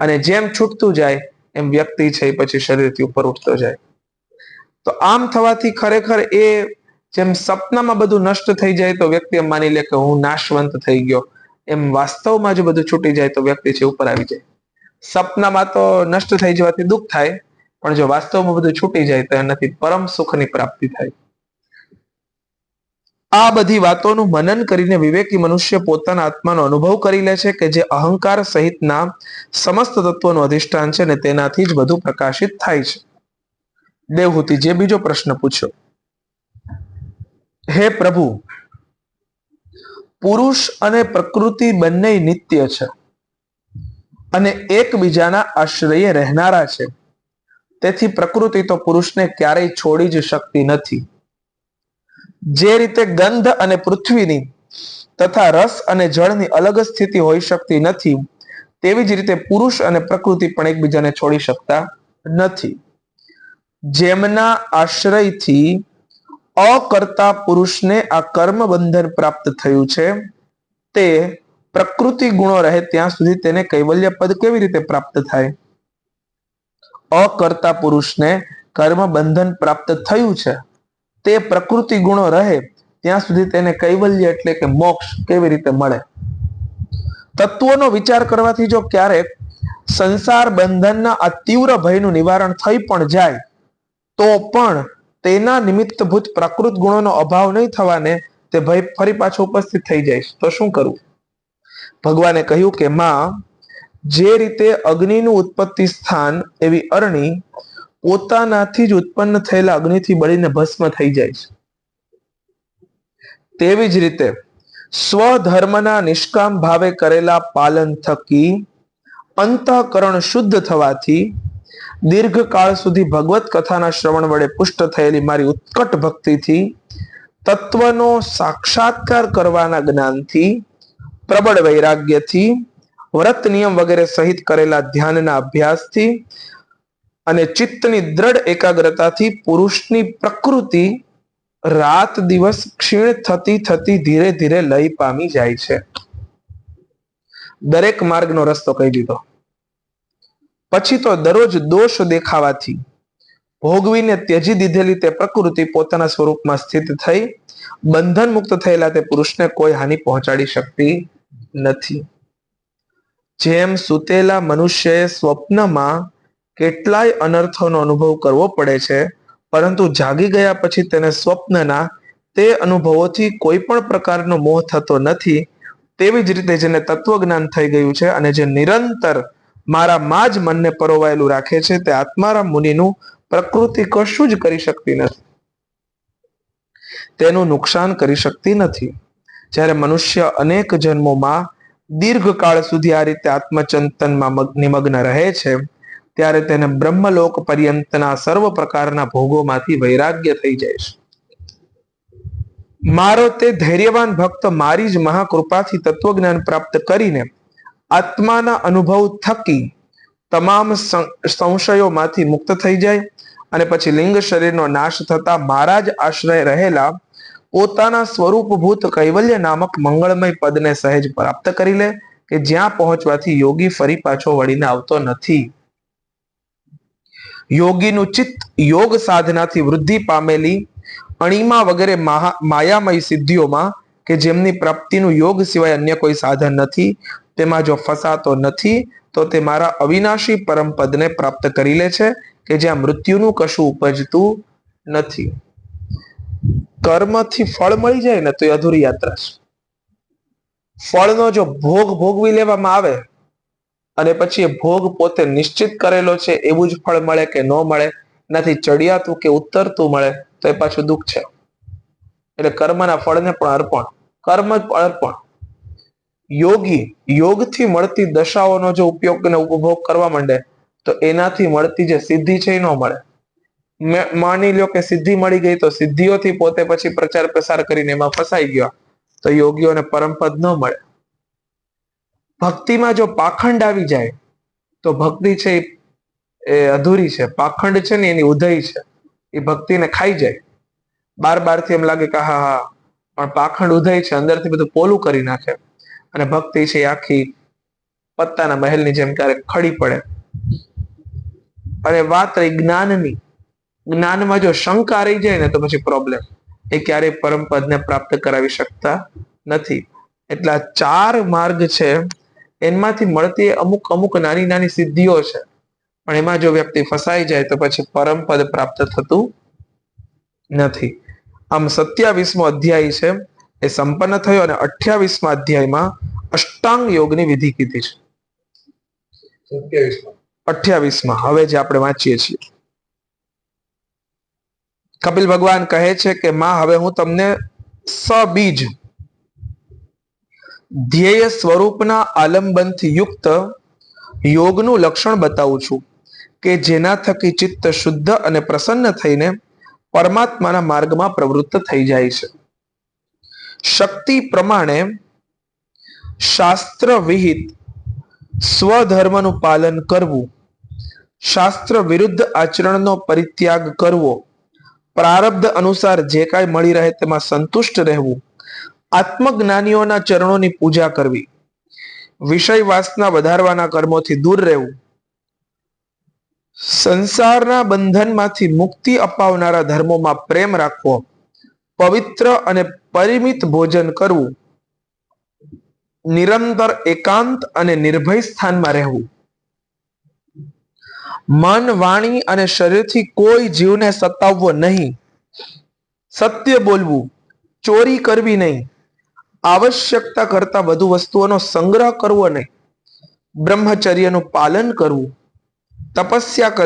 અને જેમ છૂટતું જાય એમ વ્યક્તિ છે એ પછી શરીરથી ઉપર ઉઠતો જાય. તો આમ થવાથી ખરેખર એ જેમ સપનામાં બધું નષ્ટ થઈ જાય તો વ્યક્તિ એમ માની લે કે હું નાશવંત થઈ ગયો, એમ વાસ્તવમાં જો બધું છૂટી જાય તો વ્યક્તિ છે ઉપર આવી જાય. સપનામાં તો નષ્ટ થઈ જવાથી દુઃખ થાય, પણ જો વાસ્તવમાં બધું છૂટી જાય તો એનાથી પરમ સુખની પ્રાપ્તિ થાય. આ બધી વાતોનું મનન કરીને વિવેકી મનુષ્ય પોતાના આત્માનો અનુભવ કરી લે છે કે જે અહંકાર સહિતના સમસ્ત તત્વોનું અધિષ્ઠાન છે ને તેનાથી જ બધું પ્રકાશિત થાય છે. દેવહૂતિજીએ બીજો પ્રશ્ન પૂછ્યો, હે પ્રભુ, પુરુષ અને પ્રકૃતિ બંને નિત્ય છે અને એકબીજાના આશ્રયે રહેનારા છે. તેથી પ્રકૃતિ તો પુરુષને ક્યારેય છોડી જ શકતી નથી. જે રીતે ગંધ અને પૃથ્વીની તથા રસ અને જળની અલગ સ્થિતિ હોઈ શકતી નથી, તેવી જ રીતે પુરુષ અને પ્રકૃતિ પણ એકબીજાને છોડી શકતા નથી. જેમના આશ્રયથી અકર્તા પુરુષને આ કર્મ બંધન પ્રાપ્ત થયું છે, તે પ્રકૃતિ ગુણો રહે ત્યાં સુધી તેને કૈવલ્ય પદ કેવી રીતે પ્રાપ્ત થાય? અકર્તા પુરુષને કર્મ બંધન પ્રાપ્ત થયું છે, તે પ્રકૃતિ ગુણો રહે ત્યાં સુધી તેને કૈવલ્ય એટલે કે મોક્ષ કેવી રીતે મળે? તત્વોનો વિચાર કરવાથી જો ક્યારેક સંસાર બંધનના આ તીવ્ર ભયનું નિવારણ થઈ પણ જાય તો પણ તેના નિમિત્તભૂત પ્રાકૃત ગુણોનો અભાવ નહીં થવાને તે ભય ફરી પાછો ઉપસ્થિત થઈ જાય. તો શું કરવું? ભગવાને કહ્યું કે માં, જે રીતે અગ્નિનું ઉત્પત્તિ સ્થાન એવી અરણી પોતાનાથી જ ઉત્પન્ન થયેલા અગ્નિથી બળીને ભસ્મ થઈ જાય છે, તેવી જ રીતે સ્વધર્મના નિષ્કામ ભાવે કરેલા પાલન થકી અંતઃકરણ શુદ્ધ થવાથી દીર્ઘકાળ સુધી ભગવત કથાના શ્રવણ વડે પુષ્ટ થયેલી મારી ઉત્કટ ભક્તિથી, તત્વનો સાક્ષાત્કાર કરવાના જ્ઞાનથી, પ્રબળ વૈરાગ્યથી, વ્રત નિયમ વગેરે સહિત કરેલા ધ્યાનના અભ્યાસથી અને ચિત્તની દ્રઢ એકાગ્રતાથી પુરુષની પ્રકૃતિ રાત દિવસ ક્ષીણ થતી થતી ધીરે ધીરે લય પામી જાય છે. દરેક માર્ગનો રસ્તો કહી દીધો. પછી તો દરરોજ દોષ દેખાવાથી ભોગવીને ત્યજી દીધેલી તે પ્રકૃતિ પોતાના સ્વરૂપમાં સ્થિત થઈ બંધન મુક્ત થયેલા તે પુરુષને કોઈ હાનિ પહોંચાડી શકતી નથી. જેમ સૂતેલા મનુષ્યએ સ્વપ્નમાં કેટલાય અનર્થોનો અનુભવ કરવો પડે છે, પરંતુ જાગી ગયા પછી તેને સ્વપ્નના તે અનુભવોથી કોઈ પણ પ્રકારનો મોહ થતો નથી, તેવી જ રીતે જેને તત્વજ્ઞાન થઈ ગયું છે અને જે નિરંતર મારામાં જ મનને પરોવાયેલું રાખે છે, તે આત્મારામ મુનિનું પ્રકૃતિ કશું જ કરી શકતી નથી, તેનું નુકસાન કરી શકતી નથી. જ્યારે મનુષ્ય અનેક જન્મોમાં દીર્ઘકાળ સુધી આ રીતે આત્મચિંતનમાં નિમગ્ન રહે છે, ત્યારે તેને બ્રહ્મલોક પર્યંતના સર્વ પ્રકારના ભોગોમાંથી વૈરાગ્ય થઈ જાય છે. મારો તે ધૈર્યવાન ભક્ત મારી જ મહાકૃપાથી તત્વજ્ઞાન પ્રાપ્ત કરીને આત્માના અનુભવ થકી તમામ સંશયોમાંથી મુક્ત થઈ જાય અને પછી લિંગ શરીરનો નાશ થતા મારા જ આશ્રય રહેલા પોતાના સ્વરૂપભૂત કૈવલ્ય નામક મંગળમય પદને સહેજ પ્રાપ્ત કરી લે કે જ્યાં પહોંચવાથી યોગી ફરી પાછો વળીને આવતો નથી. યોગીનું ચિત્ત યોગ સાધનાથી વૃદ્ધિ પામેલી અણિમા વગેરે માયામય સિદ્ધિઓમાં કે જેમની પ્રાપ્તિનું યોગ સિવાય અન્ય કોઈ સાધન નથી, તેમાં જો ફસાતો નથી તો તે મારા અવિનાશી પરમ પદને પ્રાપ્ત કરી લે છે કે જ્યાં મૃત્યુનું કશું ઉપજતું નથી. કર્મથી ફળ મળી જાય ને તો એ અધૂરી યાત્રા છે. ફળનો જો ભોગ ભોગવી લેવામાં આવે અને પછી એ ભોગ પોતે નિશ્ચિત કરેલો છે એવું જ ફળ મળે કે ન મળે, એનાથી ચડિયાતું કે ઉતરતું મળે તો એ પાછું દુઃખ છે. એટલે કર્મના ફળને પણ અર્પણ, કર્મ જ અર્પણ. યોગી યોગથી મળતી દશાઓનો જો ઉપયોગ અને ઉપભોગ કરવા માંડે તો એનાથી મળતી જે સિદ્ધિ છે એ ન મળે. માની લ્યો કે સિદ્ધિ મળી ગઈ તો સિદ્ધિઓથી પોતે પછી પ્રચાર પ્રસાર કરીને એમાં ફસાઈ ગયા તો યોગીઓને પરમપદ ન મળે. ભક્તિમાં જો પાખંડ આવી જાય તો ભક્તિ છે એ અધૂરી છે. પાખંડ છે ને એની ઉધઈ છે, એ ભક્તિને ખાઈ જાય. બારથી એમ લાગે કે હા હા, પણ પાખંડ ઉધઈ છે, અંદરથી બધું પોલું કરી નાખે અને ભક્તિ છે આખી પત્તાના મહેલની જેમ ક્યારેક ખડી પડે. અને વાત રહી જ્ઞાનની, જ્ઞાનમાં જો શંકા રહી જાય ને તો પછી પ્રોબ્લેમ, એ ક્યારેય પરમ પદને પ્રાપ્ત કરાવી શકતા નથી. એટલા 4 માર્ગ છે, એમાંથી મળતી અમુક નાની નાની સિદ્ધિઓ છે, પણ એમાં જો વ્યક્તિ ફસાઈ જાય તો પછી પરમ પદ પ્રાપ્ત થતું નથી. આમ 27મો અધ્યાય છે એ સંપન્ન થયો અને 28મા અધ્યાયમાં અષ્ટાંગ યોગની વિધિ કીધી છે. 28માં હવે જે આપણે વાંચીએ છીએ, કપિલ ભગવાન કહે છે કે માં હવે હું તમને સબીજ ધ્યેય સ્વરૂપના આલંબનથી યુક્ત યોગનું લક્ષણ બતાવું છું કે જેના થકી ચિત્ત શુદ્ધ અને પ્રસન્ન થઈને પરમાત્માના માર્ગમાં પ્રવૃત્ત થઈ જાય છે. શક્તિ પ્રમાણે શાસ્ત્ર વિહિત સ્વધર્મનું પાલન કરવું, શાસ્ત્ર વિરુદ્ધ આચરણનો પરિત્યાગ કરવો, પ્રારબ્ધ અનુસાર જે કાંઈ મળી રહે તેમાં સંતુષ્ટ રહેવું, આત્મજ્ઞાનીઓના ચરણોની પૂજા કરવી, વિષય વાસના વધારવાના કર્મોથી દૂર રહેવું, સંસારના બંધનમાંથી મુક્તિ અપાવનારા ધર્મોમાં પ્રેમ રાખવો, પવિત્ર અને પરિમિત ભોજન કરવું, નિરંતર એકાંત અને નિર્ભય સ્થાનમાં રહેવું, મન વાણી અને શરીરથી કોઈ જીવને સતાવવો નહીં, સત્ય બોલવું, ચોરી કરવી નહીં, આવશ્યકતા કરતા વધુ વસ્તુઓનો સંગ્રહ કરવો નહીં, બ્રહ્મચર્યનું પાલન કરવું, તપસ્યા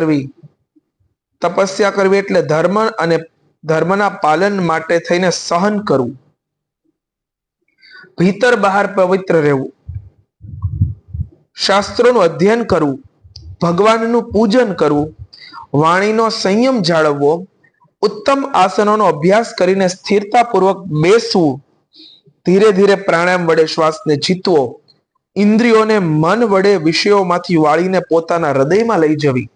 કરવી એટલે ધર્મ અને ધર્મના પાલન માટે થઈને સહન કરવું, ભીતર બહાર પવિત્ર રહેવું, શાસ્ત્રોનું અધ્યયન કરવું, ભગવાનનું પૂજન કરવું, વાણીનો સંયમ જાળવવો, ઉત્તમ આસનોનો અભ્યાસ કરીને સ્થિરતાપૂર્વક બેસવું, ધીરે ધીરે પ્રાણાયામ વડે શ્વાસને જીતવો, ઇન્દ્રિયોને મન વડે વિષયોમાંથી વાળીને પોતાના હૃદયમાં લઈ જવી,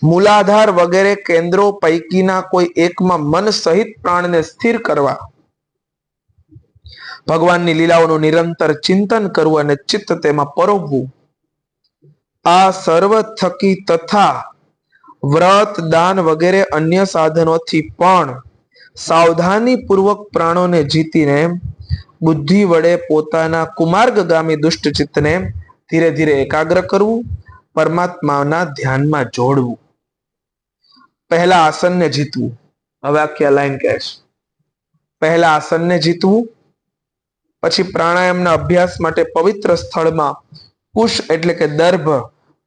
મૂલાધાર વગેરે કેન્દ્રો પૈકીના કોઈ એકમાં મન સહિત પ્રાણને સ્થિર કરવા, ભગવાનની લીલાઓનું નિરંતર ચિંતન કરવું અને ચિત્ત તેમાં પરોવવું. આ સર્વ થકી તથા વ્રત દાન વગેરે અન્ય સાધનોથી પણ સાવધાની પૂર્વક પ્રાણોને જીતીને બુદ્ધિ વડે પોતાના કુમાર્ગગામી દુષ્ટ ચિત્તને ધીરે ધીરે એકાગ્ર કરવું, પરમાત્માના ધ્યાનમાં જોડવું. પહેલા આસનને જીતવું. હવે આખી લાઈન કહે છે, પહેલા આસનને જીતવું, પછી પ્રાણાયામના અભ્યાસ માટે પવિત્ર સ્થળમાં કુશ એટલે કે દર્ભ,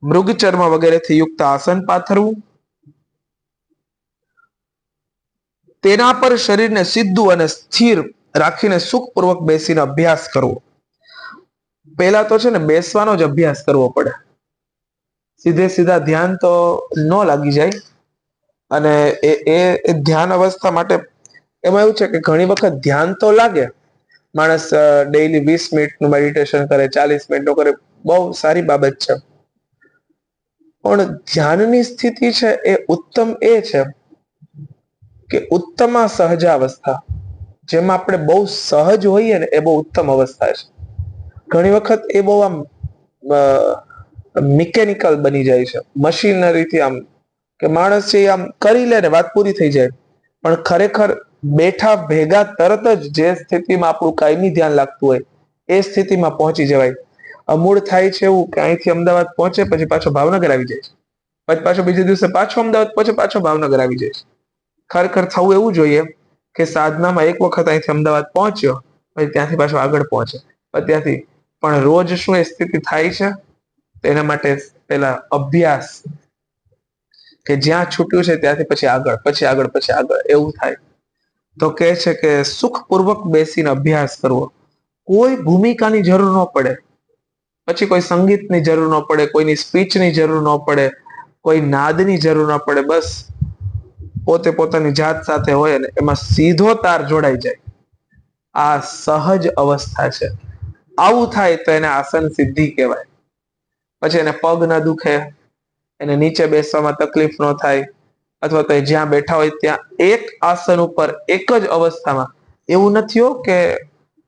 મૃગચર્મ વગેરેથી યુક્ત આસન પાથરવું, તેના પર શરીરને સીધું અને સ્થિર રાખીને સુખપૂર્વક બેસીને અભ્યાસ કરવો. પહેલા તો છે ને બેસવાનો જ અભ્યાસ કરવો પડે. સીધે સીધા ધ્યાન તો ન લાગી જાય. અને એ ધ્યાન અવસ્થા માટે એમાં એવું છે કે ઘણી વખત ધ્યાન તો લાગે, માણસ ડેઈલી 20 મિનિટનું મેડિટેશન કરે, 40 મિનિટનું કરે, બહુ સારી બાબત છે. પણ ધ્યાનની સ્થિતિ છે એ ઉત્તમ એ છે કે ઉત્તમા સહજાવસ્થા, જેમાં આપણે બહુ સહજ હોઈએ ને એ બહુ ઉત્તમ અવસ્થા છે. ઘણી વખત એ બહુ આમ મિકેનિકલ બની જાય છે, મશીનરીથી, આમ કે માણસ છે આમ કરી લે ને વાત પૂરી થઈ જાય. પણ ખરેખર બેઠા ભેગા તરત જ જે સ્થિતિમાં આપણું કાયમી ધ્યાન લાગતું હોય એ સ્થિતિમાં પહોંચી જવાય. અમૂળ થાય છે એવું કે અહીંથી અમદાવાદ પહોંચે, પછી પાછો ભાવનગર આવી જાય છે, પછી પાછો બીજે દિવસે પાછો અમદાવાદ પહોંચે, પાછો ભાવનગર આવી જાય છે. ખરેખર થવું એવું જોઈએ કે સાધનામાં એક વખત અહીંથી અમદાવાદ પહોંચ્યો, પછી ત્યાંથી પાછો આગળ પહોંચે, પછી ત્યાંથી. પણ રોજ શું એ સ્થિતિ થાય છે? તેના માટે પેલા અભ્યાસ, કે જ્યાં છૂટ્યું છે ત્યાંથી પછી આગળ, પછી આગળ, પછી આગળ એવું થાય. તો કહે છે કે સુખપૂર્વક બેસીને અભ્યાસ કરવો. કોઈ ભૂમિકાની જરૂર ન પડે, પછી કોઈ સંગીતની જરૂર ન પડે, કોઈની સ્પીચની જરૂર ન પડે, કોઈ નાદની જરૂર ન પડે. બસ પોતે પોતાની જાત સાથે હોય ને એમાં સીધો તાર જોડાઈ જાય. આ સહજ અવસ્થા છે. આવું થાય તો એને આસન સિદ્ધિ કહેવાય. પછી એને પગ ન દુખે, એને નીચે બેસવામાં તકલીફ ન થાય, અથવા તો જ્યાં બેઠા હોય ત્યાં એક આસન ઉપર એક જ અવસ્થામાં. એવું નથી હો કે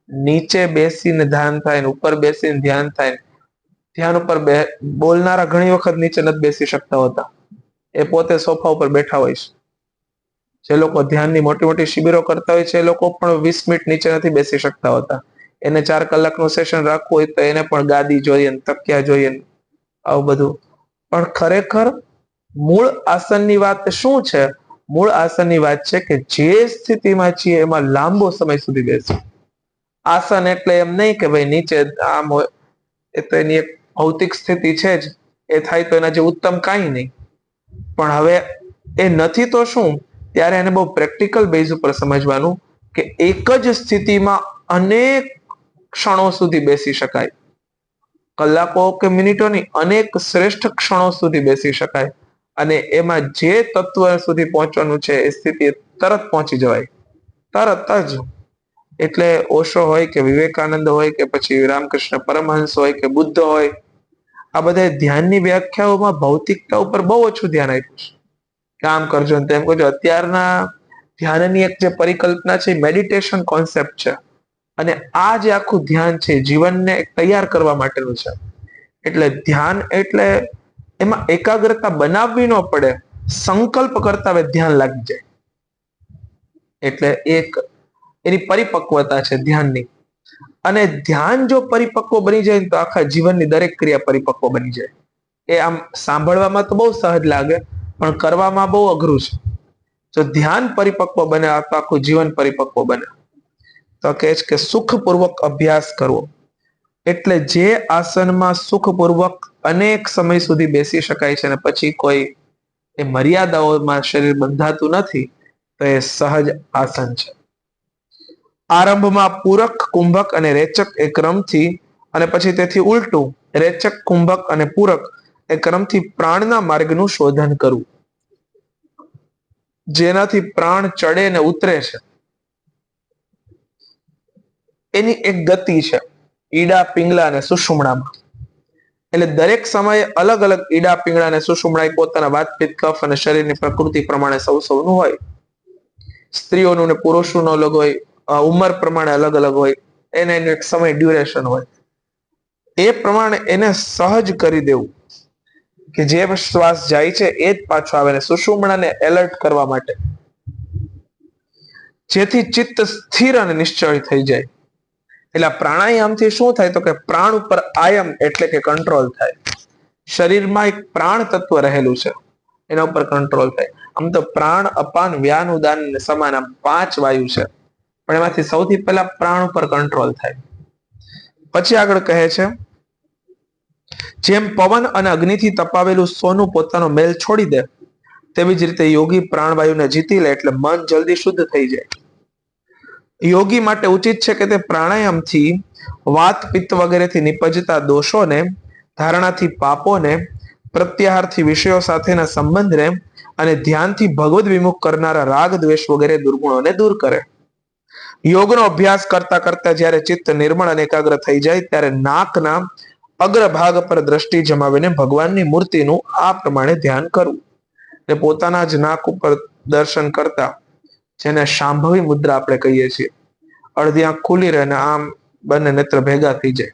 નીચે બેસીને ધ્યાન થાય ને ઉપર બેસીને ધ્યાન થાય. ધ્યાન ઉપર બોલનારા ઘણી વખત નીચે નથી બેસી શકતા હોતા, એ પોતે સોફા ઉપર બેઠા હોય છે. જે લોકો ધ્યાનની મોટી મોટી શિબિરો કરતા હોય છે એ લોકો પણ 20 મિનિટ નીચે નથી બેસી શકતા હોતા. એને 4 કલાકનું સેશન રાખવું હોય તો એને પણ ગાદી જોઈએ, તકિયા જોઈએ, આવું બધું. પણ ખરેખર મૂળ આસનની વાત શું છે? મૂળ આસનની વાત છે કે જે સ્થિતિમાં છીએ એમાં લાંબો સમય સુધી બેસવું. આસન એટલે એમ નહીં કે ભાઈ નીચે આમ હોય, એ તો એની એક ભૌતિક સ્થિતિ છે જ, એ થાય તો એના જે ઉત્તમ કાંઈ નહીં. પણ હવે એ નથી તો શું? ત્યારે એને બહુ પ્રેક્ટિકલ બેઝ ઉપર સમજવાનું કે એક જ સ્થિતિમાં અનેક ક્ષણો સુધી બેસી શકાય. કલાકો કે મિનિટોની, અનેક શ્રેષ્ઠ ક્ષણો સુધી બેસી શકાય. અને એમાં જે તત્વ સુધી પહોંચવાનું છે એ સ્થિતિ તરત પહોંચી જવાય, તરત જ. એટલે ઓશો હોય કે વિવેકાનંદ હોય કે પછી રામકૃષ્ણ પરમહંસ હોય કે બુદ્ધ હોય, આ બધા ધ્યાનની વ્યાખ્યાઓમાં ભૌતિકતા ઉપર બહુ ઓછું ધ્યાન આપ્યું છે. કામ કરજો ને તેમ કરજો. અત્યારના ધ્યાનની એક જે પરિકલ્પના છે એ મેડિટેશન કોન્સેપ્ટ છે. અને આ જે આખું ધ્યાન છે જીવનને તૈયાર કરવા માટેનું છે. એટલે ધ્યાન એટલે એમાં એકાગ્રતા બનાવવી ન પડે, સંકલ્પ કરતા હવે ધ્યાન લાગી જાય. એટલે એક એની પરિપક્વતા છે ધ્યાનની. અને ધ્યાન જો પરિપક્વ બની જાય તો આખા જીવનની દરેક ક્રિયા પરિપક્વ બની જાય. એ આમ સાંભળવામાં તો બહુ સહજ લાગે, પણ કરવામાં બહુ અઘરું છે. જો ધ્યાન પરિપક્વ બને તો આખું જીવન પરિપક્વ બને. તો કહે છે કે સુખપૂર્વક અભ્યાસ કરવો. એટલે જે આસનમાં સુખપૂર્વક અનેક સમય સુધી બેસી શકાય છે અને પછી કોઈ એ મર્યાદાઓમાં શરીર બંધાતું નથી, તો એ સહજ આસન છે. આરંભમાં પૂરક, કુંભક અને રેચક એ ક્રમથી, અને પછી તેથી ઉલટું રેચક, કુંભક અને પૂરક એ ક્રમથી પ્રાણના માર્ગનું શોધન કરવું, જેનાથી પ્રાણ ચડે ને ઉતરે છે. એની એક ગતિ છે ઈડા, પિંગલા અને સુષુમ્ણામાં. એટલે દરેક સમયે અલગ અલગ ઈડા, પિંગળા અને સુષુમ્ણા પોતાના વાતપીત, કફ અને શરીરની પ્રકૃતિ પ્રમાણે સૌનું હોય. સ્ત્રીઓનું ને પુરુષોનું અલગ હોય, ઉંમર પ્રમાણે અલગ અલગ હોય. એને એનો એક સમય ડ્યુરેશન હોય, એ પ્રમાણે એને સહજ કરી દેવું કે જે શ્વાસ જાય છે એ જ પાછો આવે, સુષુમ્ણાને એલર્ટ કરવા માટે, જેથી ચિત્ત સ્થિર અને નિશ્ચય થઈ જાય. એટલે પ્રાણાયામથી શું થાય તો કે પ્રાણ ઉપર આયમ એટલે કે કંટ્રોલ થાય. શરીરમાં એક પ્રાણ તત્વ રહેલું છે, એના ઉપર કંટ્રોલ થાય. આમ તો પ્રાણ, અપાન, વ્યાન, ઉદાન સમાન આમ 5 વાયુ છે, પણ એમાંથી સૌથી પહેલા પ્રાણ ઉપર કંટ્રોલ થાય. પછી આગળ કહે છે, જેમ પવન અને અગ્નિથી તપાવેલું સોનું પોતાનો મેલ છોડી દે, તેવી જ રીતે યોગી પ્રાણવાયુને જીતી લે એટલે મન જલ્દી શુદ્ધ થઈ જાય. યોગી માટે ઉચિત છે કે તે પ્રાણાયામથી વાત, પિત્ત વગેરેથી નિપજતા દોષોને, ધારણાથી પાપોને, પ્રત્યાહારથી વિષયો સાથેના સંબંધને અને ધ્યાનથી ભગવદ વિમુખ કરનારા રાગ, દ્વેષ વગેરે દુર્ગુણોને દૂર કરે. યોગનો અભ્યાસ કરતા કરતા જ્યારે ચિત્ત નિર્મળ અને એકાગ્ર થઈ જાય ત્યારે નાકના અગ્રભાગ પર દ્રષ્ટિ જમાવીને ભગવાનની મૂર્તિનું આ પ્રમાણે ધ્યાન કરવું. એટલે પોતાના જ નાક ઉપર દર્શન કરતા, જેને શાંભવી મુદ્રા આપણે કહીએ છીએ, અડધી આંખ ખુલી રહે અને આમ બંને નેત્ર ભેગા થઈ જાય.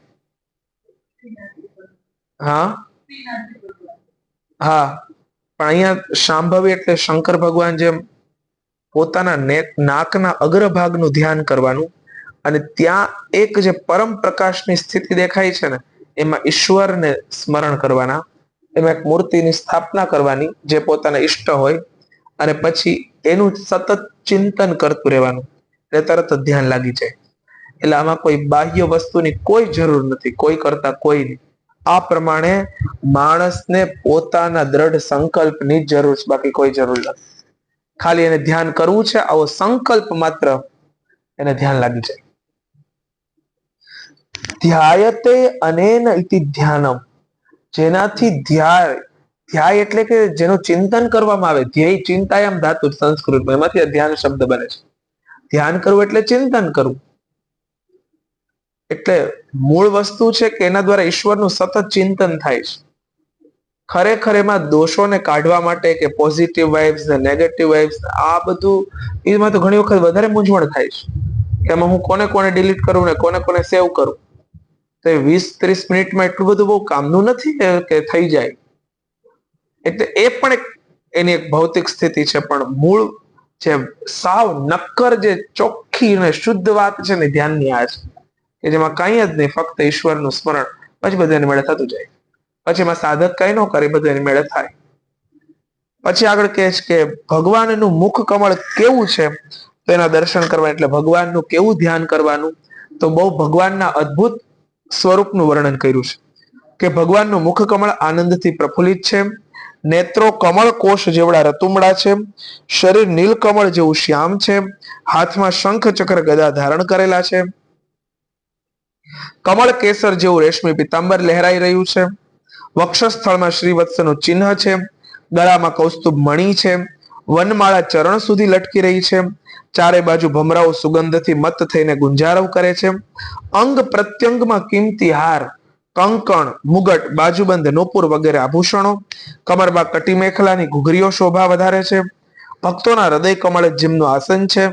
હા હા, પણ અહીંયા શાંભવી એટલે શંકર ભગવાન જેમ પોતાના નાકના અગ્રભાગનું ધ્યાન કરવાનું, અને ત્યાં એક જે પરમ પ્રકાશની સ્થિતિ દેખાય છે ને, એમાં ઈશ્વરને સ્મરણ કરવાના, એમાં એક મૂર્તિની સ્થાપના કરવાની જે પોતાના ઈષ્ટ હોય, અને પછી એનું સતત ચિંતન કરતું રહેવાનું, એટલે તરત જ ધ્યાન લાગી જાય. એટલે આમાં કોઈ બાહ્ય વસ્તુની કોઈ જરૂર નથી, કોઈ કરતા કોઈ નહીં. આ પ્રમાણે માણસને પોતાના દ્રઢ સંકલ્પની જરૂર છે, બાકી કોઈ જરૂર નથી. ખાલી એને ધ્યાન કરવું છે, આવો સંકલ્પ માત્ર એને ધ્યાન લાગી જાય. ધ્યાયતે અનેન ઇતિ ધ્યાનમ, જેનાથી ધ્યાય એટલે કે જેનું ચિંતન કરવામાં આવે, ધ્યેય ચિંતાયામ ધાતુ સંસ્કૃતમાં, એમાંથી ધ્યાન શબ્દ બને છે. ધ્યાન કરવું એટલે ચિંતન કરવું. એટલે મૂળ વસ્તુ છે કે એના દ્વારા ઈશ્વરનું સતત ચિંતન થાય છે. ખરેખર એમાં દોષોને કાઢવા માટે કે પોઝિટિવ વાઇબ્સ ને નેગેટિવ વાઇબ્સ, આ બધું એમાં તો ઘણી વખત વધારે મૂંઝવણ થાય છે કે એમાં હું કોને કોને ડિલીટ કરું ને કોને કોને સેવ કરું. તો 20-30 મિનિટમાં એટલું બધું બહુ કામનું નથી કે થઈ જાય. એટલે એ પણ એની એક ભૌતિક સ્થિતિ છે, પણ મૂળ જે સાવ નક્કર જે ચોખ્ખી અને શુદ્ધ વાત છે ને, ધ્યાનની આ છે કે જેમાં કઈ જ નહીં, ફક્ત ઈશ્વરનું સ્મરણ, પછી બધું એની મેળે થતું જાય. પછી એમાં સાધક કઈ ન કરે, બધું એની મેળે થાય. પછી આગળ કહે છે કે ભગવાનનું મુખ કમળ કેવું છે તો એના દર્શન કરવા, એટલે ભગવાનનું કેવું ધ્યાન કરવાનું, તો બહુ ભગવાનના અદ્ભુત સ્વરૂપનું વર્ણન કર્યું છે કે ભગવાનનું મુખ કમળ આનંદથી પ્રફુલ્લિત છે, નેત્રો કમળ કોષ જેવડા રતુમડા છે, શરીર નીલકમળ જેવું શ્યામ છે, હાથમાં શંખ ચક્ર ગદા ધારણ કરેલા છે, કમળ કેસર જેવું રેશમી પિતાંબર લહેરાઈ રહ્યું છે, વક્ષસ્થળમાં શ્રીવત્સનું ચિહ્ન છે, ગળામાં કૌસ્તુભ મણિ છે, વનમાળા ચરણ સુધી લટકી રહી છે, ચારે બાજુ ભમરાઓ સુગંધથી મત થઈને ગુંજારવ કરે છે, અંગ પ્રત્યંગમાં કિંમતી હાર, કંકણ, મુગટ, બાજુબંધ, નૂપુર વગેરે આભૂષણો, કમરમાં કટી મેખલાની ઘૂઘરીઓ શોભા વધારે છે, ભક્તોના હૃદય કમળ જેમનું આસન છે,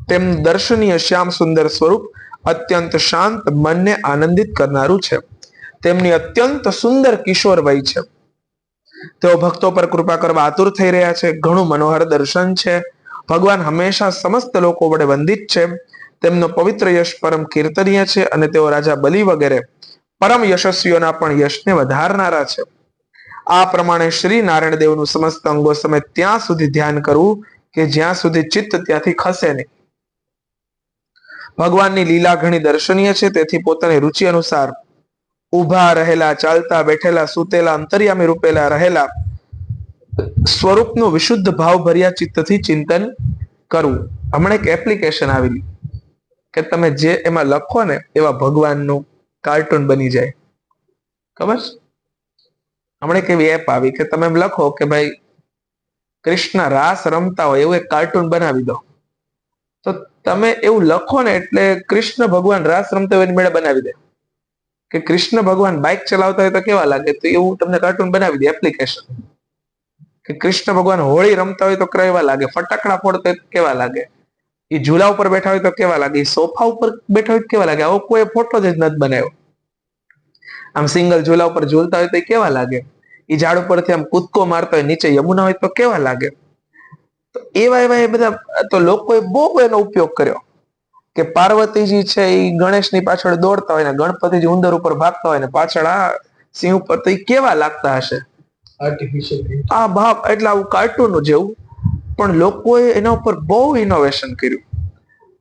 તેમનું દર્શનીય શ્યામ સુંદર સ્વરૂપ અત્યંત શાંત, મનને આનંદિત કરનારું છે, તેમની અત્યંત સુંદર કિશોર વય છે, તેઓ ભક્તો પર કૃપા કરવા આતુર થઈ રહ્યા છે, ઘણું મનોહર દર્શન છે, ભગવાન હંમેશા સમસ્ત લોકો વડે વંદિત છે, તેમનો પવિત્ર યશ પરમ કીર્તનીય છે, અને તેઓ રાજા બલિ વગેરે પરમ યશસ્વીઓના પણ યશને વધારનારા છે. આ પ્રમાણે શ્રી નારાયણ દેવનું સમસ્ત અંગો સમેત ત્યાં સુધી ધ્યાન કરવું કે જ્યાં સુધી ચિત્ત ત્યાંથી ખસે નહીં. ભગવાનની લીલા ઘણી દર્શનીય છે, તેથી પોતાની રુચિ અનુસાર ઊભા રહેલા, ચાલતા, બેઠેલા, સૂતેલા, અંતર્યામી રૂપેલા રહેલા સ્વરૂપનું વિશુદ્ધ ભાવ ભર્યા ચિત્તથી ચિંતન કરવું. હમણાં એક એપ્લિકેશન આવેલી કે તમે જે એમાં લખો ને એવા ભગવાનનું કાર્ટૂન બની જાય. ખબર છે? હમણાં એક એવી એપ આવી કે તમે એમ લખો કે ભાઈ કૃષ્ણ રાસ રમતા હોય એવું એક કાર્ટૂન બનાવી દો, તો તમે એવું લખો ને એટલે કૃષ્ણ ભગવાન રાસ રમતા હોય એની મેળે બનાવી દે. કે કૃષ્ણ ભગવાન બાઇક ચલાવતા હોય તો કેવા લાગે, તો એવું તમને કાર્ટૂન બનાવી દે એપ્લિકેશન. કે કૃષ્ણ ભગવાન હોળી રમતા હોય તો કેવા લાગે, ફટાકડા ફોડતા હોય કેવા લાગે, એ ઝૂલા ઉપર બેઠા હોય તો કેવા લાગે, સોફા ઉપર બેઠા હોય તો કેવા લાગે, આવો કોઈ ફોટો જ નથી બનાવ્યો. આમ સિંગલ ઝૂલા ઉપર ઝૂલતા હોય તો કેવા લાગે, એ ઝાડ ઉપરથી આમ કૂદકો મારતા હોય નીચે યમુના હોય તો કેવા લાગે. તો એવા એવા એ બધા તો લોકોએ બહુ એનો ઉપયોગ કર્યો કે પાર્વતીજી છે એ ગણેશની પાછળ દોડતા હોય ને ગણપતિજી ઉંદર ઉપર ભાગતા હોય ને પાછળ આ સિંહ ઉપર, તો એ કેવા લાગતા હશે આ ભાવ. એટલે આવું કાર્ટૂન જેવું, પણ લોકોએ એના ઉપર બહુ ઇનોવેશન કર્યું.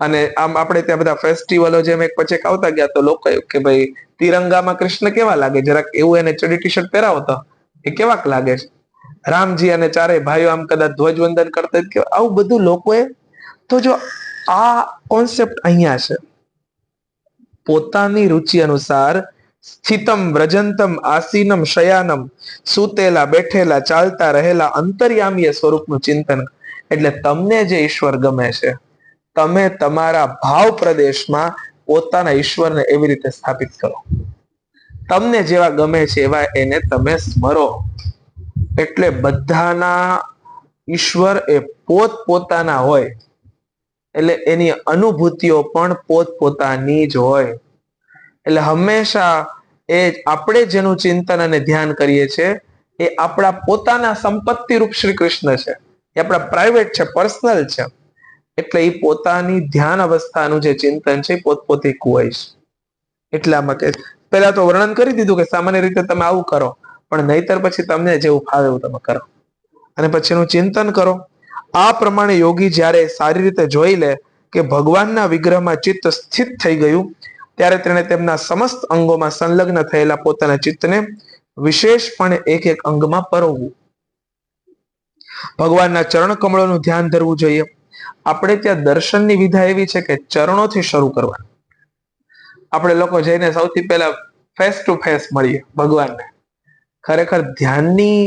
અને આમ આપણે ત્યાં બધા ફેસ્ટિવલો જેમ એક પછી આવતા ગયા તો લોકો કે ભાઈ તિરંગામાં કૃષ્ણ કેવા લાગે, જરાક એવું એને ચડી ટી શર્ટ પહેરાવો તો એ કેવાક લાગે છે. રામજી અને ચારેય ભાઈઓ આમ કદાચ ધ્વજવંદન કરતા કે આવું બધું લોકોએ. તો જો આ કોન્સેપ્ટ અહીંયા છે, પોતાની રુચિ અનુસાર સ્થિતમ વ્રજંતમ આસીનમ શયાનમ, સુતેલા બેઠેલા ચાલતા રહેલા અંતર્યામીય સ્વરૂપનું ચિંતન. એટલે તમને જે ઈશ્વર ગમે છે, તમે તમારા ભાવ પ્રદેશમાં પોતાના ઈશ્વરને એવી રીતે સ્થાપિત કરો. તમને જેવા ગમે છે એવા એને તમે સ્મરો. એટલે બધાના ઈશ્વર એ પોત પોતાના હોય, એટલે એની અનુભૂતિઓ પણ પોત પોતાની જ હોય. એટલે હંમેશા એ આપણે જેનું ચિંતન અને ધ્યાન કરીએ છીએ એ આપણા પોતાના સંપત્તિ રૂપ શ્રી કૃષ્ણ છે, એ આપણા પ્રાઇવેટ છે, પર્સનલ છે. એટલે એ પોતાની ધ્યાન અવસ્થાનું જે ચિંતન છે એ પોતપોતે હોય છે. એટલામાં કે પહેલા તો વર્ણન કરી દીધું કે સામાન્ય રીતે તમે આવું કરો, પણ નહીતર પછી તમને જેવું ફાવે એવું તમે કરો અને પછી એનું ચિંતન કરો. આ પ્રમાણે યોગી જ્યારે સારી રીતે જોઈ લે કે ભગવાનના વિગ્રહમાં ચિત્ત સ્થિત થઈ ગયું, ત્યારે તેણે તેમના સમસ્ત અંગોમાં સંલગ્ન થયેલા પોતાના ચિત્તને વિશેષપણે એક એક અંગમાં પરોવવું. ભગવાનના ચરણ કમળોનું ધ્યાન ધરવું જોઈએ. આપણે ત્યાં દર્શનની વિધા એવી છે કે ચરણોથી શરૂ કરવા. આપણે લોકો જઈને સૌથી પહેલા ફેસ ટુ ફેસ મળીએ ભગવાનને. ખરેખર ધ્યાનની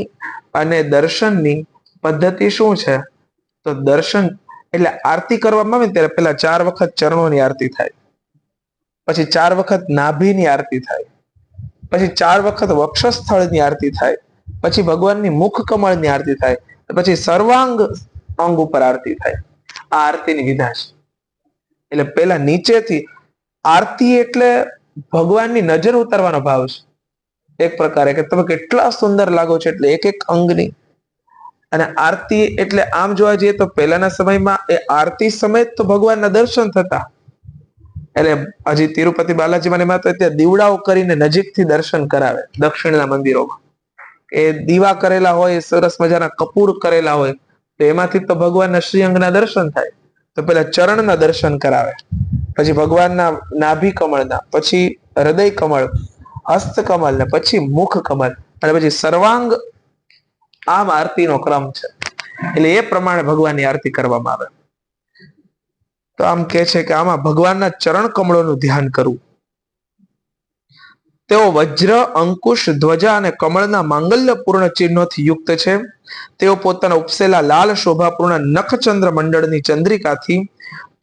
અને દર્શનની પદ્ધતિ શું છે? તો દર્શન એટલે આરતી કરવામાં આવે ત્યારે પેલા 4 વખત ચરણોની આરતી થાય, પછી 4 વખત નાભીની આરતી થાય, પછી 4 વખત વક્ષસ્થળની આરતી થાય, પછી ભગવાનની મુખ કમળની આરતી થાય, પછી સર્વાંગ અંગ ઉપર આરતી થાય. આ આરતીની વિધા છે. એટલે પેલા નીચેથી આરતી એટલે ભગવાનની નજર ઉતારવાનો ભાવ છે એક પ્રકારે, કે તમે કેટલા સુંદર લાગો છો, એટલે એક એક અંગની. અને આરતી એટલે આમ જોવા જઈએ તો પહેલાના સમયમાં એ આરતી સમયે તો ભગવાનના દર્શન થતા. એટલે હજી તિરુપતિ બાલાજી મને માં તો ત્યાં દીવડાઓ કરીને નજીકથી દર્શન કરાવે દક્ષિણના મંદિરોમાં. એ દીવા કરેલા હોય, સરસ મજાના કપૂર કરેલા હોય, તો એમાંથી તો ભગવાનના શ્રીઅંગના દર્શન થાય. તો પેલા ચરણના દર્શન કરાવે, પછી ભગવાનના નાભી કમળના, પછી હૃદય કમળ, હસ્ત કમળ ને પછી મુખ કમળ, અને પછી સર્વાંગ. આમ આરતીનો ક્રમ છે. એટલે એ પ્રમાણે ભગવાનની આરતી કરવામાં આવે. તો આમ કે છે કે આમાં ભગવાનના ચરણ કમળોનું ધ્યાન કરવું. તેઓ વજ્ર, અંકુશ, ધ્વજા અને કમળના માંગલ્યપૂર્ણ ચિહ્નોથી યુક્ત છે. તેઓ પોતાના ઉપસેલા લાલ શોભાપૂર્ણ નખચંદ્ર મંડળની ચંદ્રિકાથી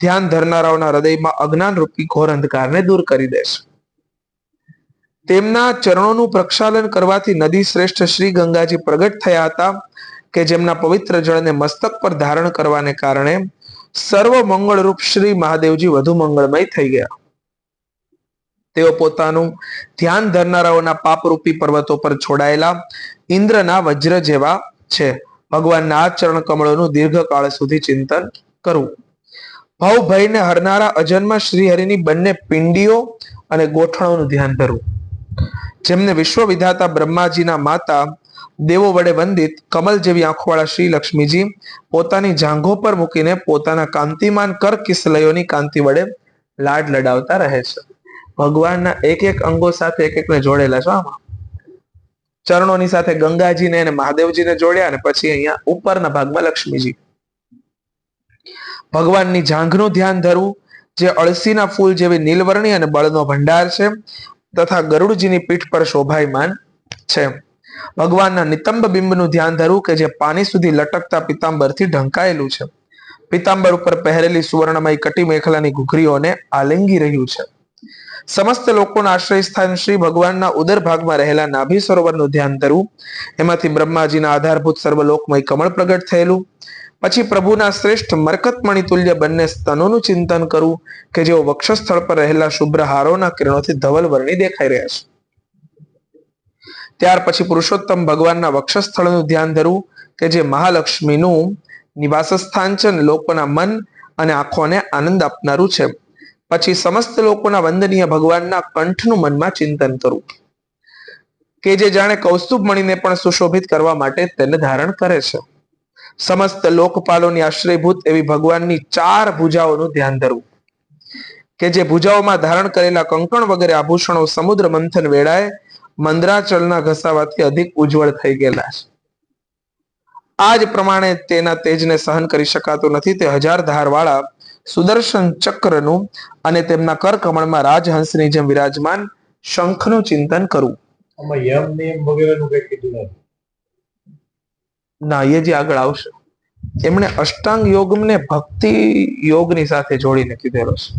ધ્યાન ધરનારાઓના હૃદયમાં અજ્ઞાન રૂપી ઘોર અંધકારને દૂર કરી દેશે. તેમના ચરણોનું પ્રક્ષાલન કરવાથી નદી શ્રેષ્ઠ શ્રી ગંગાજી પ્રગટ થયા હતા, કે જેમના પવિત્ર જળને મસ્તક પર ધારણ કરવાને કારણે સર્વ મંગળરૂપ શ્રી મહાદેવજી વધુ મંગળમય થઈ ગયા. તેઓ પોતાનું ધ્યાન ધરનારાઓના પાપરૂપી પર્વતો પર છોડાયેલા ઇન્દ્રના વજ્ર જેવા છે. ભગવાનના આ ચરણ કમળોનું દીર્ઘકાળ સુધી ચિંતન કરવું. ભવ ભયને હરનારા અજન્મ શ્રીહરિની બંને પિંડીઓ અને ગોઠણોનું ધ્યાન ધરવું. જેમને વિશ્વ વિધાતા બ્રહ્માજીના માતા દેવો વડે વંદિત કમલ જેવી આંખોવાળા શ્રી લક્ષ્મીજી પોતાની જાંઘો પર મૂકીને પોતાના કાંતિમાન કર કિસલયોની કાંતિ વડે લાડ લડાવતા રહે છે. ભગવાનના એક એક અંગો સાથે એક એકને જોડેલા છે. આમાં ચરણોની સાથે ગંગાજીને અને મહાદેવજીને જોડ્યા, અને પછી અહીંયા ઉપરના ભાગમાં લક્ષ્મીજી. ભગવાનની જાંઘનું ધ્યાન ધરવું, જે અળસીના ફૂલ જેવી નીલવર્ણી અને બળનો ભંડાર છે, તથા ગરુડજીની પીઠ પર શોભાયમાન છે. ભગવાનના નિતંબ બિંબનું ધ્યાન ધરવું, કે જે પાણી સુધી લટકતા પિતાંબરથી ઢંકાયેલું છે. પિતાંબર ઉપર પહેરેલી સુવર્ણમય કટી મેખલાની ઘૂઘરીઓને આલિંગી રહ્યું છે. સમસ્ત લોકોના આશ્રય સ્થાન શ્રી ભગવાનના ઉદર ભાગમાં રહેલા નાભી સરોવરનું ધ્યાન ધરવું, એમાંથી બ્રહ્માજીના આધારભૂત સર્વલોકમય કમળ પ્રગટ થયેલું. પછી પ્રભુના શ્રેષ્ઠ મરકતમણી તુલ્ય બંને સ્તનોનું ચિંતન કરવું કે જેઓ વક્ષસ્થળ પર રહેલા શુભ્ર હારોના કિરણોથી ધવલ વર્ણી દેખાઈ રહ્યા છે. ત્યાર પછી પુરુષોત્તમ ભગવાનના વક્ષસ્થળનું ધ્યાન ધરવું કે જે મહાલક્ષ્મીનું નિવાસ સ્થાન છે, લોકોના મન અને આંખોને આનંદ આપનારું છે. પછી સમસ્ત લોકોના વંદનીય ભગવાનના કંઠનું મનમાં ચિંતન કરવું કે જે જાણે કૌસ્તુભ મણીને પણ સુશોભિત કરવા માટે તેને ધારણ કરે છે. સમસ્ત લોકપાલોની આશ્રયભૂત એવી ભગવાનની 4 ભુજાઓનું ધ્યાન ધરવું કે જે ભુજાઓમાં ધારણ કરેલા કંકણ વગેરે આભૂષણો સમુદ્ર મંથન વેળાએ મંદરાચલના ઘસાવાથી અધિક ઉજ્જવળ થઈ ગયેલા છે. આ જ પ્રમાણે તેના તેજને સહન કરી શકાતું નથી તે 1000 ધારવાળા સુદર્શન ચક્રનું અને તેમના કરકમળમાં રાજહંસની જેમ વિરાજમાન શંખનું ચિંતન કરવું. યમ નિયમ વગેરેનું કંઈ કીધું નથી. ના, એ જે આગળ આવશે એમણે અષ્ટાંગ યોગને ભક્તિ યોગની સાથે જોડીને કીધેલો છે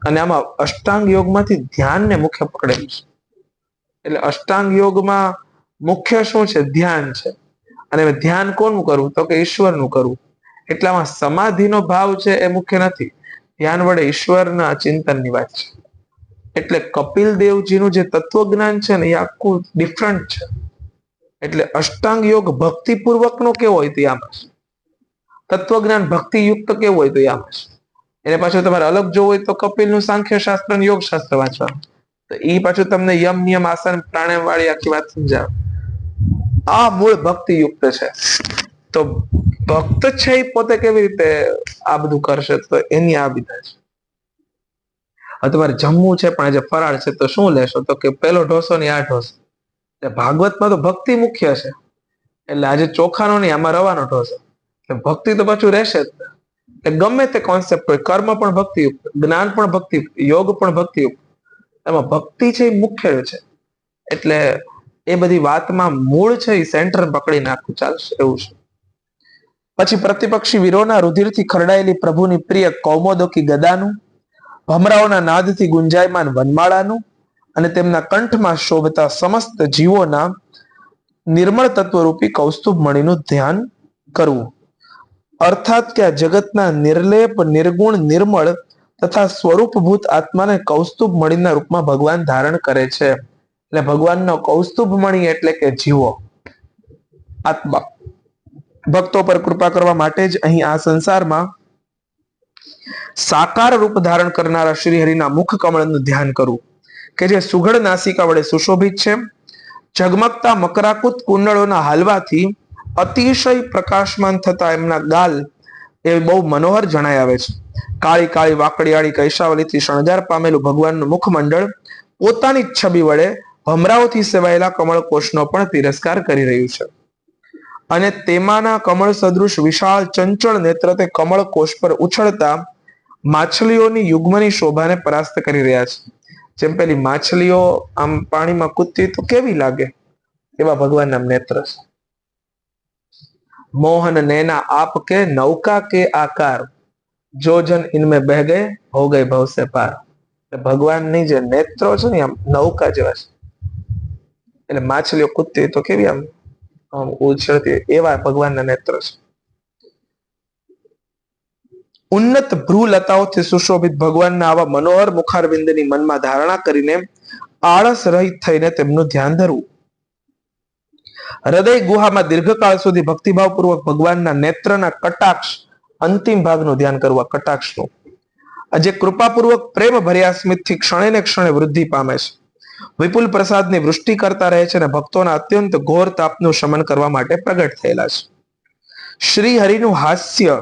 અને આમાં અષ્ટાંગ યોગમાંથી ધ્યાનને મુખ્ય પકડેલું છે. એટલે અષ્ટાંગ યોગમાં મુખ્ય શું છે? ધ્યાન છે. અને ધ્યાન કોનું કરવું? તો કે ઈશ્વરનું કરવું. એટલામાં સમાધિનો ભાવ છે એ મુખ્ય નથી, ધ્યાન વડે ઈશ્વરના ચિંતનની વાત છે. એટલે કપિલ દેવજીનું જે તત્વજ્ઞાન છે ને એ આખું ડિફરન્ટ છે. એટલે અષ્ટાંગ યોગ ભક્તિપૂર્વકનો કેવો હોય તો આમાં છે, તત્વજ્ઞાન ભક્તિયુક્ત કેવું હોય તો આમાં છે. એને પાછું તમારે અલગ જોવું હોય તો કપિલનું સાંખ્ય શાસ્ત્ર અને યોગ શાસ્ત્ર વાંચવાનું, તો એ પાછું તમને યમ નિયમ આસન પ્રાણાયામ વાળી આખી વાત સમજાવે. આ મૂળ ભક્તિયુક્ત છે. તો ભક્ત છે એ પોતે કેવી રીતે આ બધું કરશે? તો એની આ વિધા છે. હવે તમારે જમવું છે પણ આજે ફરાળ છે તો શું લેશો? તો કે પેલો ઢોસો ને આ ઢોસો. ભાગવતમાં તો ભક્તિ મુખ્ય છે એટલે આજે ચોખાનો નહીં, આમાં રવાનો ઢોસો. ભક્તિ તો પાછું રહેશે જ. ગમે તે કોન્સેપ્ટ હોય, કર્મ પણ ભક્તિયુક્ત, જ્ઞાન પણ ભક્તિયુક્ત, યોગ પણ ભક્તિયુક્ત, એમાં ભક્તિ છે એ મુખ્ય છે. એટલે એ બધી વાતમાં મૂળ છે એ સેન્ટર પકડી નાખવું ચાલશે એવું છે. પછી પ્રતિપક્ષી વીરોના રુધિરથી ખરડાયેલી પ્રભુની પ્રિય કૌમોદકી ગદાનું, ભમરાઓના નાદથી ગુંજાયમાન વનમાળાનું અને તેમના કંઠમાં શોભતા સમસ્ત જીવોના નિર્મળ તત્વરૂપી કૌસ્તુભ મણીનું ધ્યાન કરવું. અર્થાત કે આ જગતના નિર્લેપ, નિર્ગુણ, નિર્મળ તથા સ્વરૂપભૂત આત્માને કૌસ્તુભ મણીના રૂપમાં ભગવાન ધારણ કરે છે. એટલે ભગવાનનો કૌસ્તુભ મણી એટલે કે જીવો, આત્મા. ભક્તો પર કૃપા કરવા માટે જ અહીં આ સંસારમાં સાકાર રૂપ ધારણ કરનારા શ્રી હરિના મુખ કમળનું ધ્યાન કરવું કે જે સુઘડ નાસિકા વડે સુશોભિત છે. ઝગમગતા મકરાકુત કુંડળોના હાલવાથી અતિશય પ્રકાશમાન થતા એમના ગાલ એ બહુ મનોહર જણાય આવે છે. કાળી કાળી વાકડિયાળી કૈશાવલીથી શણગાર પામેલું ભગવાનનું મુખમંડળ પોતાની છબી વડે ભમરાઓથી સેવાયેલા કમળ કોષનો પણ તિરસ્કાર કરી રહ્યું છે અને તેમાંના કમળ સદૃશ વિશાળ ચંચળ નેત્ર તે કમળ કોષ પર ઉછળતા માછલીઓની યુગ્મની શોભાને પરાસ્ત કરી રહ્યા છે. જેમ પેલી માછલીઓ આમ પાણીમાં કૂદતી તો કેવી લાગે, એવા ભગવાનના નેત્ર છે. મોહન નૈના આપ કે નૌકા કે આકાર, જો જન ઇનમે બહ ગયે હો ગયે ભવ સે પાર. ભગવાનની જે નેત્રો છે ને આમ નૌકા જેવા છે. એટલે માછલીઓ કૂદતી તો કેવી આમ ઉછળતી, એવા ભગવાનના નેત્ર છે. ઉન્નત ભ્રુલતાઓથી સુશોભિત ભગવાનના આવા મનોહર મુખારવિંદની મનમાં ધારણા કરીને આળસ રહિત થઈને તેમનું ધ્યાન ધરવું. હૃદય ગુહામાં દીર્ઘકાળ સુધી ભક્તિભાવપૂર્વક ભગવાનના નેત્રના કટાક્ષ અંતિમ ભાગનું ધ્યાન કરવું. કટાક્ષનું જે કૃપાપૂર્વક પ્રેમ ભર્યા સ્મિતથી ક્ષણે ને ક્ષણે વૃદ્ધિ પામે છે, વિપુલ પ્રસાદની વૃષ્ટિ કરતા રહે છે અને ભક્તોના અત્યંત ઘોર તાપનું શમન કરવા માટે પ્રગટ થયેલા છે. શ્રી હરિનું હાસ્ય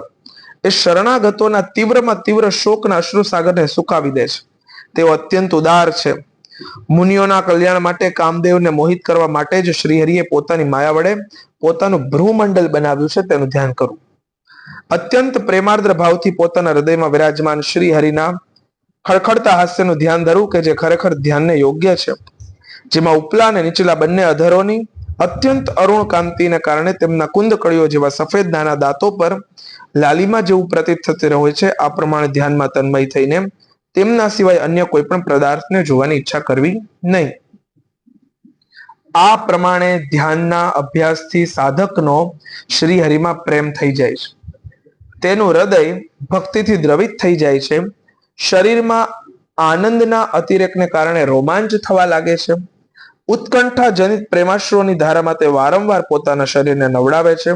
એ શરણાગતોના તીવ્રમાં તીવ્ર શોકના અશ્રુસાગરને સુકાવી દે છે. તેઓ અત્યંત ઉદાર છે. મુનિઓના કલ્યાણ માટે, કામદેવને મોહિત કરવા માટે જ શ્રીહરિએ પોતાની માયા વડે પોતાનું ભ્રુમંડળ બનાવ્યું છે. તેનું ધ્યાન કરવું. અત્યંત પ્રેમાર્દ્ર ભાવથી પોતાના હૃદયમાં વિરાજમાન શ્રી હરિના ખડખડતા હાસ્યનું ધ્યાન ધરવું કે જે ખરેખર ધ્યાનને યોગ્ય છે. જેમાં ઉપલા અને નીચલા બંને અધરોની અત્યંત અરુણ કાંતિને કારણે તેમના કુંદકળીઓ જેવા સફેદ નાના દાંતો પર લાલીમા જેવું પ્રતીત થતી હોય છે. આ પ્રમાણે ધ્યાનમાં તન્મય થઈને તેમના સિવાય અન્ય કોઈ પણ પદાર્થને જોવાની ઈચ્છા કરવી નહીં. આ પ્રમાણે ધ્યાનના અભ્યાસથી સાધકનો શ્રી હરિમાં પ્રેમ થઈ જાય છે તેનું હૃદય ભક્તિથી દ્રવિત થઈ જાય છે. શરીરમાં આનંદના અતિરેકને કારણે રોમાંચ થવા લાગે છે. ઉત્કંઠા જનિત પ્રેમાશ્રુઓની ધારામાં તે વારંવાર પોતાના શરીરને નવડાવે છે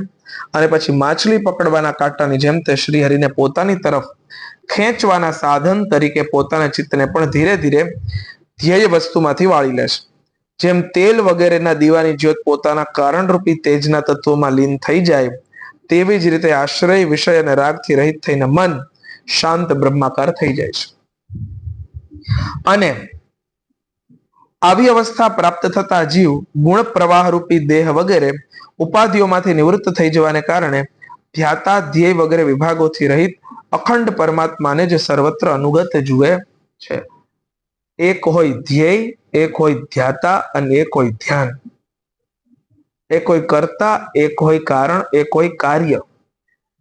અને પછી માછલી પકડવાના કાંટાની જેમ તે શ્રીહરિને પોતાની તરફ ખેંચવાના સાધન તરીકે પોતાના ચિત્તને પણ ધીરે ધીરે ધ્યેય વસ્તુમાંથી વાળી લે છે. જેમ તેલ વગેરેના દીવાની જ્યોત પોતાના કારણરૂપી તેજના તત્વોમાં લીન થઈ જાય, તેવી જ રીતે આશ્રય, વિષય અને રાગથી રહિત થઈને મન શાંત બ્રહ્માકાર થઈ જાય છે. અને આવી અવસ્થા પ્રાપ્ત થતા જીવ ગુણ પ્રવાહ રૂપી દેહ વગેરે ઉપાધિઓમાંથી નિવૃત્ત થઈ જવાને કારણે ધ્યાતા, ધ્યેય વગેરે વિભાગોથી રહિત અખંડ પરમાત્માને જ સર્વત્ર અનુગત જુએ છે. એક હોય ધ્યેય, એક હોય ધ્યાતા અને એક હોય ધ્યાન. એક હોય કર્તા, એક હોય કારણ, એક હોય કાર્ય.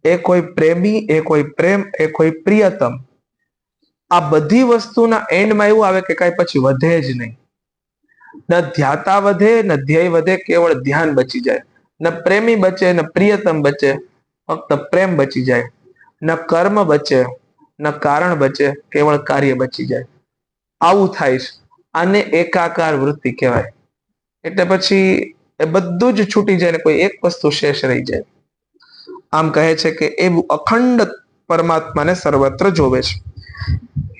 એક હોય પ્રેમી, એક હોય પ્રેમ, એક હોય પ્રિયતમ. આ બધી વસ્તુના એન્ડમાં એવું આવે કે કઈ પછી વધે જ નહીં. ન ધ્યાતા વધે, ન ધ્યેય વધે, કેવળ ધ્યાન બચી જાય. ન પ્રેમી બચે, ન પ્રિયતમ બચે, ફક્ત પ્રેમ બચી જાય. ન કર્મ બચે, ન કારણ બચે, કેવળ કાર્ય બચી જાય. આવું થાય છે. આને એકાકાર વૃત્તિ કહેવાય. એટલે પછી એ બધું જ છૂટી જાય ને કોઈ એક વસ્તુ શેષ રહી જાય. આમ કહે છે કે એ અખંડ પરમાત્માને સર્વત્ર જોવે છે.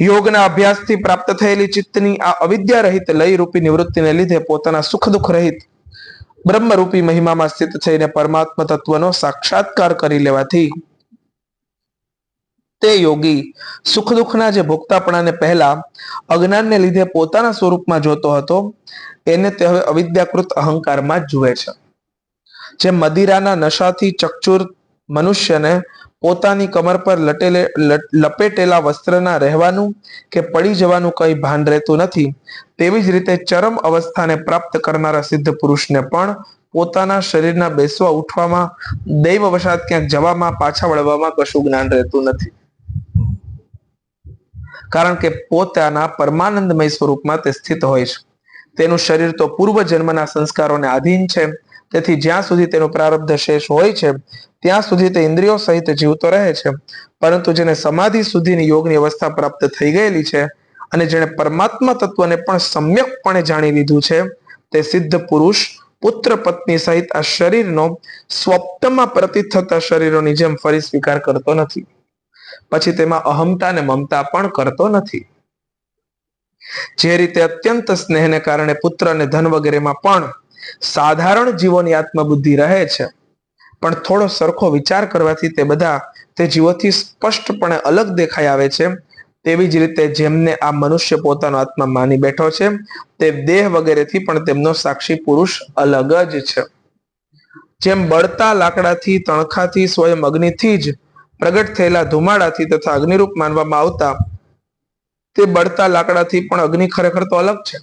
યોગના અભ્યાસથી પ્રાપ્ત થયેલી ચિત્તની આ અવિદ્યા રહિત લય રૂપી નિવૃત્તિને લીધે પોતાના સુખ દુઃખ રહિત બ્રહ્મરૂપી મહિમામાં સ્થિત થઈને પરમાત્મા તત્વનો સાક્ષાત્કાર કરી લેવાથી તે યોગી સુખ દુઃખના જે ભોગતાપણાને પહેલા અજ્ઞાનને લીધે પોતાના સ્વરૂપમાં જોતો હતો, એને તે હવે અવિદ્યાકૃત અહંકારમાં જ જુએ છે. જે મદિરાના નશાથી ચકચુર મનુષ્યને પોતાની કમર પર લપેટેલા વસ્ત્રના રહેવાનું કે પડી જવાનું કંઈ ભાન રહેતું નથી, તેવી જ રીતે ચરમ અવસ્થાને પ્રાપ્ત કરનારા સિદ્ધ પુરુષને પણ પોતાના શરીરના બેસવા ઉઠવામાં, દૈવ વશાત ક્યાંક જવામાં, પાછા વળવામાં કશું જ્ઞાન રહેતું નથી. કારણ કે પોતાના પરમાનંદમય સ્વરૂપમાં તે સ્થિત હોય છે. તેનું શરીર તો પૂર્વ જન્મના સંસ્કારોને આધીન છે. તેથી જ્યાં સુધી તેનું પ્રારબ્ધ શેષ હોય છે ત્યાં સુધી તે ઇન્દ્રિયો સહિત જીવતો રહે છે. પરંતુ જેને સમાધિ સુધીની યોગની અવસ્થા પ્રાપ્ત થઈ ગયેલી છે અને જેણે પરમાત્મા તત્વને પણ સમ્યકપણે જાણી લીધું છે, તે સિદ્ધ પુરુષ પુત્ર પત્ની સહિત આ શરીરનો સ્વપ્નમાં પ્રતીત થતા શરીરોની જેમ ફરી સ્વીકાર કરતો નથી. પછી તેમાં અહમતા ને મમતા પણ કરતો નથી. જે રીતે અત્યંત સ્નેહને કારણે પુત્ર અને ધન વગેરેમાં પણ સાધારણ જીવોની આત્મબુદ્ધિ રહે છે, પણ થોડો સરખો વિચાર કરવાથી તે બધા તે જીવોથી સ્પષ્ટપણે અલગ દેખાઈ આવે છે, તેવી જ રીતે જેમને આ મનુષ્ય પોતાનો આત્મા માની બેઠો છે, તે દેહ વગેરેથી પણ તેમનો સાક્ષી પુરુષ અલગ જ છે. જેમ બળતા લાકડાથી, તણખાથી, સ્વયં અગ્નિથી જ પ્રગટ થયેલા ધુમાડાથી તથા અગ્નિરૂપ માનવામાં આવતા તે બળતા લાકડાથી પણ અગ્નિ ખરેખર તો અલગ છે,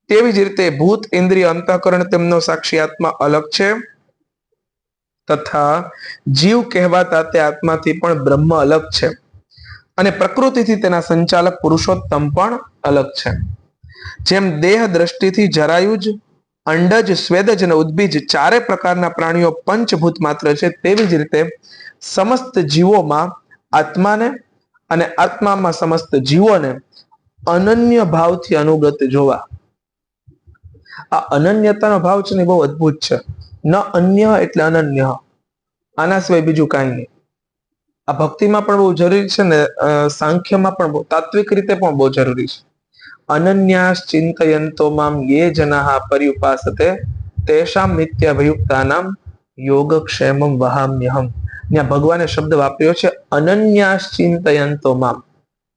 તેવી જ રીતે ભૂત, ઇન્દ્રિય, અંતઃકરણ તેમનો સાક્ષી આત્મા અલગ છે, તથા જીવ કહેવાતા તે આત્માથી પણ બ્રહ્મ અલગ છે, અને પ્રકૃતિથી તેના સંચાલક પુરુષોત્તમ પણ અલગ છે. જેમ દેહ દ્રષ્ટિથી જરાયુજ, અંડજ, સ્વેદજ અને ઉદ્બીજ ચારે પ્રકારના પ્રાણીઓ પંચભૂત માત્ર છે, તેવી જ રીતે સમસ્ત જીવોમાં આત્માને અને આત્મામાં સમસ્ત જીવોને અનન્ય ભાવથી અનુગત જોવા. આ અનન્યતાનો ભાવ છે ને બહુ અદ્ભુત છે. ન અન્ય એટલે અનન્ય, આના સિવાય બીજું કાંઈ નહીં. આ ભક્તિમાં પણ બહુ જરૂરી છે ને સાંખ્યમાં પણ બહુ, તાત્વિક રીતે પણ બહુ જરૂરી છે. અનન્યાસ ચિંતયંતો મામ યે જનાહ પર્યુપાસતે તેષામ નિત્યભયુક્તાનામ યોગક્ષેમમ વહામ્યહમ. ત્યાં ભગવાને શબ્દ વાપર્યો છે અનન્યાસ ચિંતયંતો મામ.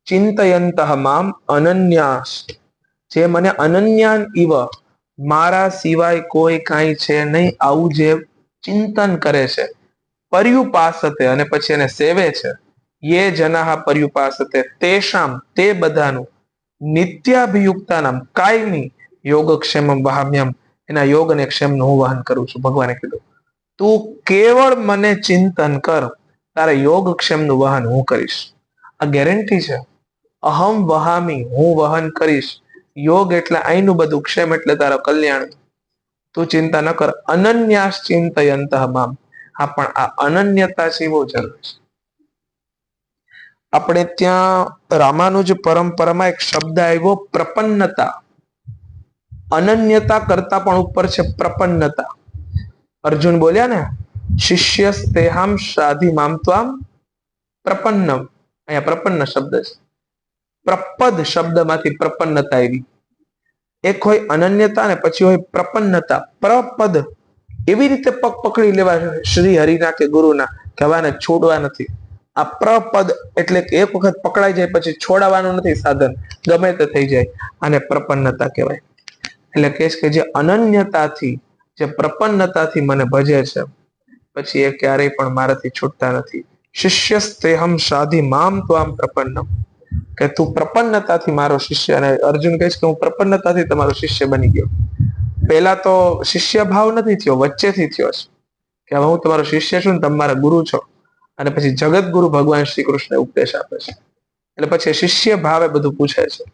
ચિંતયંતઃ મામ અનન્યાસ, જે મને અનન્યાન ઇવ, મારા સિવાય કોઈ કાંઈ છે નહીં, આવું જે ચિંતન કરે છે, પર્યુપાસતે અને પછી એને સેવે છે, યે જનાહ પર્યુપાસતે તેષામ તે બધાનું, નિત્યાભિયુક્તાનામ કાયમી, યોગક્ષેમમ વહામ્યહમ એના યોગ અને ક્ષેમનું હું વહન કરું છું. ભગવાને કીધું તું કેવળ મને ચિંતન કર, તારે યોગ ક્ષેમનું વહન હું કરીશ. આ ગેરંટી છે. અહમ વહામી, હું વહન કરીશ. યોગ એટલે અહીંનું બધું, ક્ષેમ એટલે તારા કલ્યાણ. તું ચિંતા ન કર. અનન્યાસ ચિંતયંતઃ મામ, હા, પણ આ અનન્યતા છે બહુ જરૂરી છે. આપણે ત્યાં રામાનુજ પરંપરામાં એક શબ્દ આવ્યો પ્રપન્નતા. અનન્યતા કરતા પણ ઉપર છે પ્રપન્નતા. અર્જુન બોલ્યા ને શિષ્ય સ્તેહામ શાધિ મામ ત્વામ પ્રપન્નમ. અહીંયા પ્રપન્ન શબ્દ છે. પ્રપદ શબ્દમાંથી પ્રપન્નતા આવી. એક હોય અનન્યતા ને પછી હોય પ્રપન્નતા. પ્રપદ એવી રીતે પગ પકડી લેવા શ્રી હરિના કે ગુરુના કહેવાને છોડવા નથી. આ પ્રપદ એટલે કે એક વખત પકડાઈ જાય પછી છોડાવવાનું નથી સાધન, ગમે તે થઈ જાય. આને પ્રપન્નતા કહેવાય. એટલે કે જે અનન્યતાથી જે પ્રપન્નતાથી મને ભજે છે પછી એ ક્યારેય પણ મારાથી છૂટતા નથી. શિષ્યસ્તેહમ શાધિ મામ ત્વામ પ્રપન્નમ. કે તું પ્રપન્નતાથી મારો શિષ્ય. અને અર્જુન કહે છે કે હું પ્રપન્નતાથી તમારો શિષ્ય બની ગયો. પહેલા તો શિષ્ય ભાવ નથી થયો, વચ્ચેથી થયો છે કે હવે હું તમારો શિષ્ય છું ને તમે મારા ગુરુ છો. અને પછી જગત ગુરુ ભગવાન શ્રી કૃષ્ણ ઉપદેશ આપે છે. એટલે પછી શિષ્ય ભાવે બધું પૂછે છે.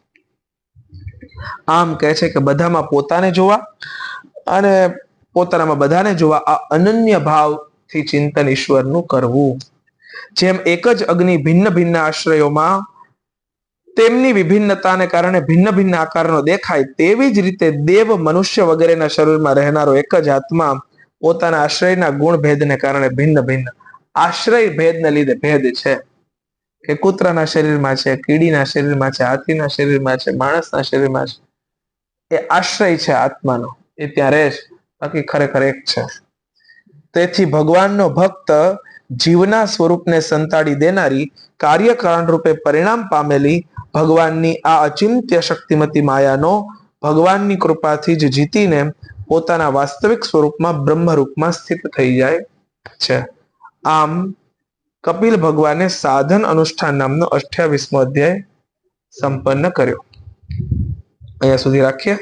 આમ કહે છે કે બધામાં પોતાને જોવા અને પોતાનામાં બધાને જોવા આ અનન્ય ભાવથી ચિંતન ઈશ્વરનું કરવું. જેમ એક જ અગ્નિ ભિન્ન ભિન્ન આશ્રયોમાં તેમની વિભિન્નતાને કારણે ભિન્ન ભિન્ન આકારનો દેખાય, તેવી જ રીતે દેવ, મનુષ્ય વગેરેના શરીરમાં રહેનારો એક જ આત્મા પોતાના આશ્રયના ગુણ ભેદને કારણે ભિન્ન ભિન્ન આશ્રય ભેદને લીધે ભેદ છે. કે કૂતરાના શરીરમાં છે, કીડીના શરીરમાં છે, હાથીના શરીરમાં છે, માણસના શરીરમાં છે. એ આશ્રય છે આત્માનો, એ ત્યાં રહે છે, બાકી ખરેખર એક છે. તેથી ભગવાનનો ભક્ત જીવના સ્વરૂપને સંતાડી દેનારી કાર્યકારણ રૂપે પરિણામ પામેલી ભગવાનની આ અચિંત્ય શક્તિમતી માયાનો ભગવાનની કૃપાથી જ જીતીને પોતાના વાસ્તવિક સ્વરૂપમાં બ્રહ્મરૂપમાં સ્થિત થઈ જાય છે. આમ કપિલ ભગવાને સાધન અનુષ્ઠાન નામનો 28મો અધ્યાય સંપન્ન કર્યો. અહીંયા સુધી રાખીએ.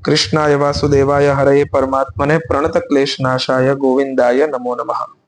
કૃષ્ણાય વાસુદેવાય હરયે પરમાત્મને પ્રણત ક્લેશ નાશાય ગોવિંદાય નમો નમઃ.